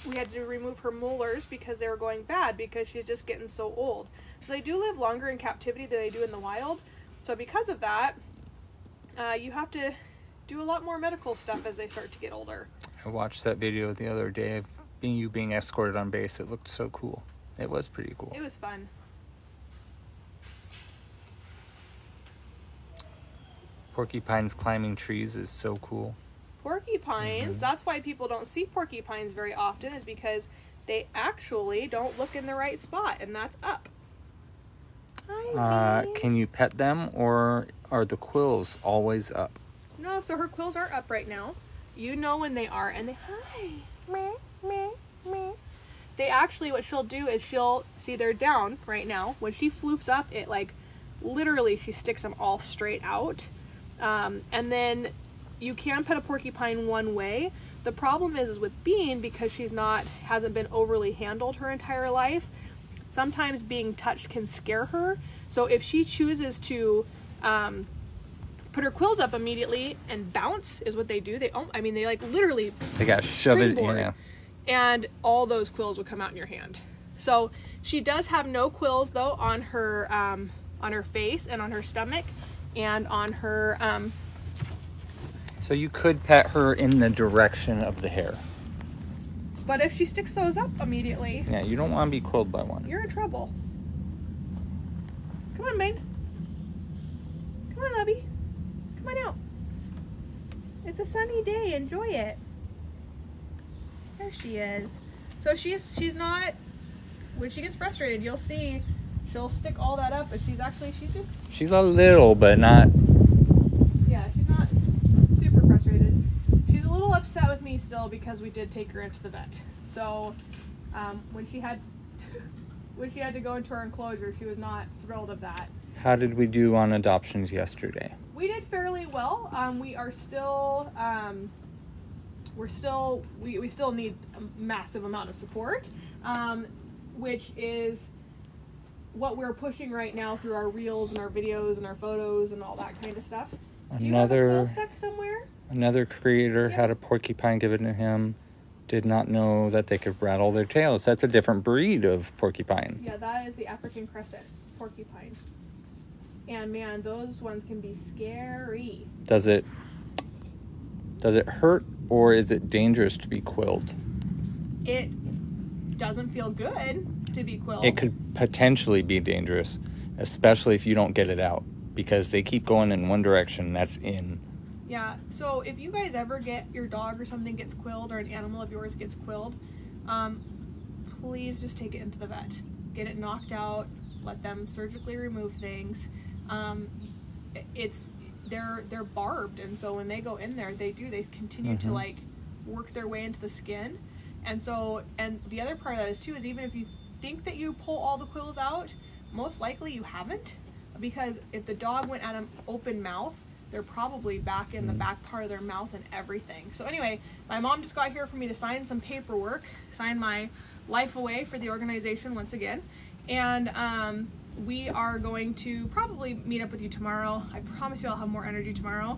Speaker 2: We had to remove her molars because they were going bad because she's just getting so old. So they do live longer in captivity than they do in the wild. So because of that, you have to do a lot more medical stuff as they start to get older.
Speaker 1: I watched that video the other day of you being escorted on base. It looked so cool. It was pretty cool.
Speaker 2: It was fun.
Speaker 1: Porcupines climbing trees is so cool.
Speaker 2: Porcupines, that's why people don't see porcupines very often, is because they actually don't look in the right spot, and that's up. Hi,
Speaker 1: can you pet them, or are the quills always up?
Speaker 2: No, so her quills are up right now. You know when they are, and they actually, what she'll do is see they're down right now. When she floofs up, it like, literally she sticks them all straight out. And then you can pet a porcupine one way. The problem is with Bean, because hasn't been overly handled her entire life, sometimes being touched can scare her. So if she chooses to put her quills up immediately and bounce, is what they do. They like literally
Speaker 1: they got shove it, yeah.
Speaker 2: And all those quills will come out in your hand. So she does have no quills though on her face and on her stomach and on her
Speaker 1: So you could pet her in the direction of the hair.
Speaker 2: But if she sticks those up immediately,
Speaker 1: yeah, you don't want to be quilled by one.
Speaker 2: You're in trouble. Come on, Bane. Come on, Lubby. Come on out. It's a sunny day. Enjoy it. There she is. So she's not. When she gets frustrated, you'll see she'll stick all that up, but she's
Speaker 1: a little, but not.
Speaker 2: Yeah, she's not super frustrated. She's a little upset with me still because we did take her into the vet. So when she had to go into our enclosure, she was not thrilled of that.
Speaker 1: How did we do on adoptions yesterday?
Speaker 2: We did fairly well. We are still we still need a massive amount of support, which is what we're pushing right now through our reels and our videos and our photos and all that kind of stuff. Do you have a quill stuck somewhere?
Speaker 1: Another creator had a porcupine given to him. Did not know that they could rattle their tails. That's a different breed of porcupine.
Speaker 2: Yeah, that is the African crescent porcupine. And man, those ones can be scary.
Speaker 1: Does it hurt, or is it dangerous to be quilled?
Speaker 2: It doesn't feel good to be quilled.
Speaker 1: It could potentially be dangerous, especially if you don't get it out, because they keep going in one direction. That's in.
Speaker 2: Yeah, so if you guys ever get your dog or something gets quilled, or an animal of yours gets quilled, please just take it into the vet. Get it knocked out. Let them surgically remove things. They're barbed, and so when they go in there, they continue to like work their way into the skin. And the other part of that is too, is even if you think that you pull all the quills out, most likely you haven't, because if the dog went at an open mouth, they're probably back in the back part of their mouth and everything. So anyway, my mom just got here for me to sign some paperwork, sign my life away for the organization once again. And we are going to probably meet up with you tomorrow. I promise you I'll have more energy tomorrow.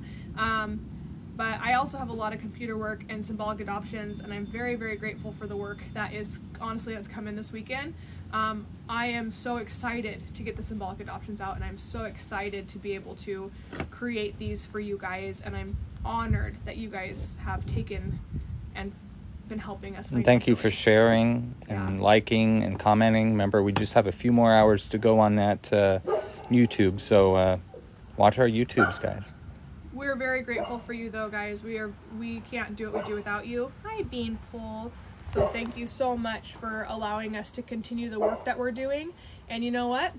Speaker 2: But I also have a lot of computer work and symbolic adoptions, and I'm very, very grateful for the work that is, honestly, that's come in this weekend. I am so excited to get the symbolic adoptions out, and I'm so excited to be able to create these for you guys, and I'm honored that you guys have taken and been helping us.
Speaker 1: And thank you for sharing and liking and commenting. Remember, we just have a few more hours to go on that YouTube, so watch our YouTubes, guys.
Speaker 2: We're very grateful for you, though, guys. We can't do what we do without you. Hi, Beanpole. So thank you so much for allowing us to continue the work that we're doing. And you know what?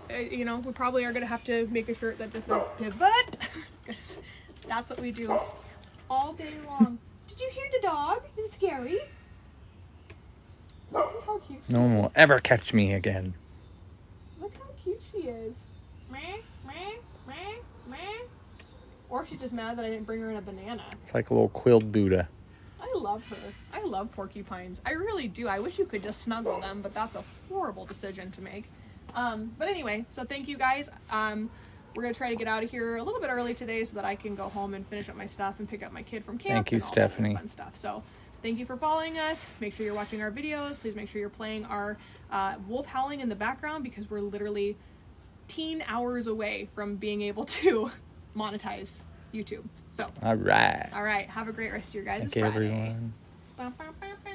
Speaker 2: We probably are going to have to make a shirt that just says pivot. Because that's what we do all day long. Did you hear the dog? Is it scary? Look how cute she
Speaker 1: No one will ever catch me again.
Speaker 2: Look how cute she is. Meh, meh, meh, meh. Or she's just mad that I didn't bring her in a banana.
Speaker 1: It's like a little quilled Buddha.
Speaker 2: I love her. I love porcupines. I really do. I wish you could just snuggle them, but that's a horrible decision to make. But anyway, so thank you guys. We're going to try to get out of here a little bit early today so that I can go home and finish up my stuff and pick up my kid from camp.
Speaker 1: Thank you,
Speaker 2: and all
Speaker 1: Stephanie.
Speaker 2: that fun stuff. So thank you for following us. Make sure you're watching our videos. Please make sure you're playing our wolf howling in the background, because we're literally teen hours away from being able to monetize YouTube. So
Speaker 1: All right.
Speaker 2: have a great rest of your guys'
Speaker 1: Thank you,
Speaker 2: Friday.
Speaker 1: everyone.
Speaker 2: Bum, bum, bum, bum.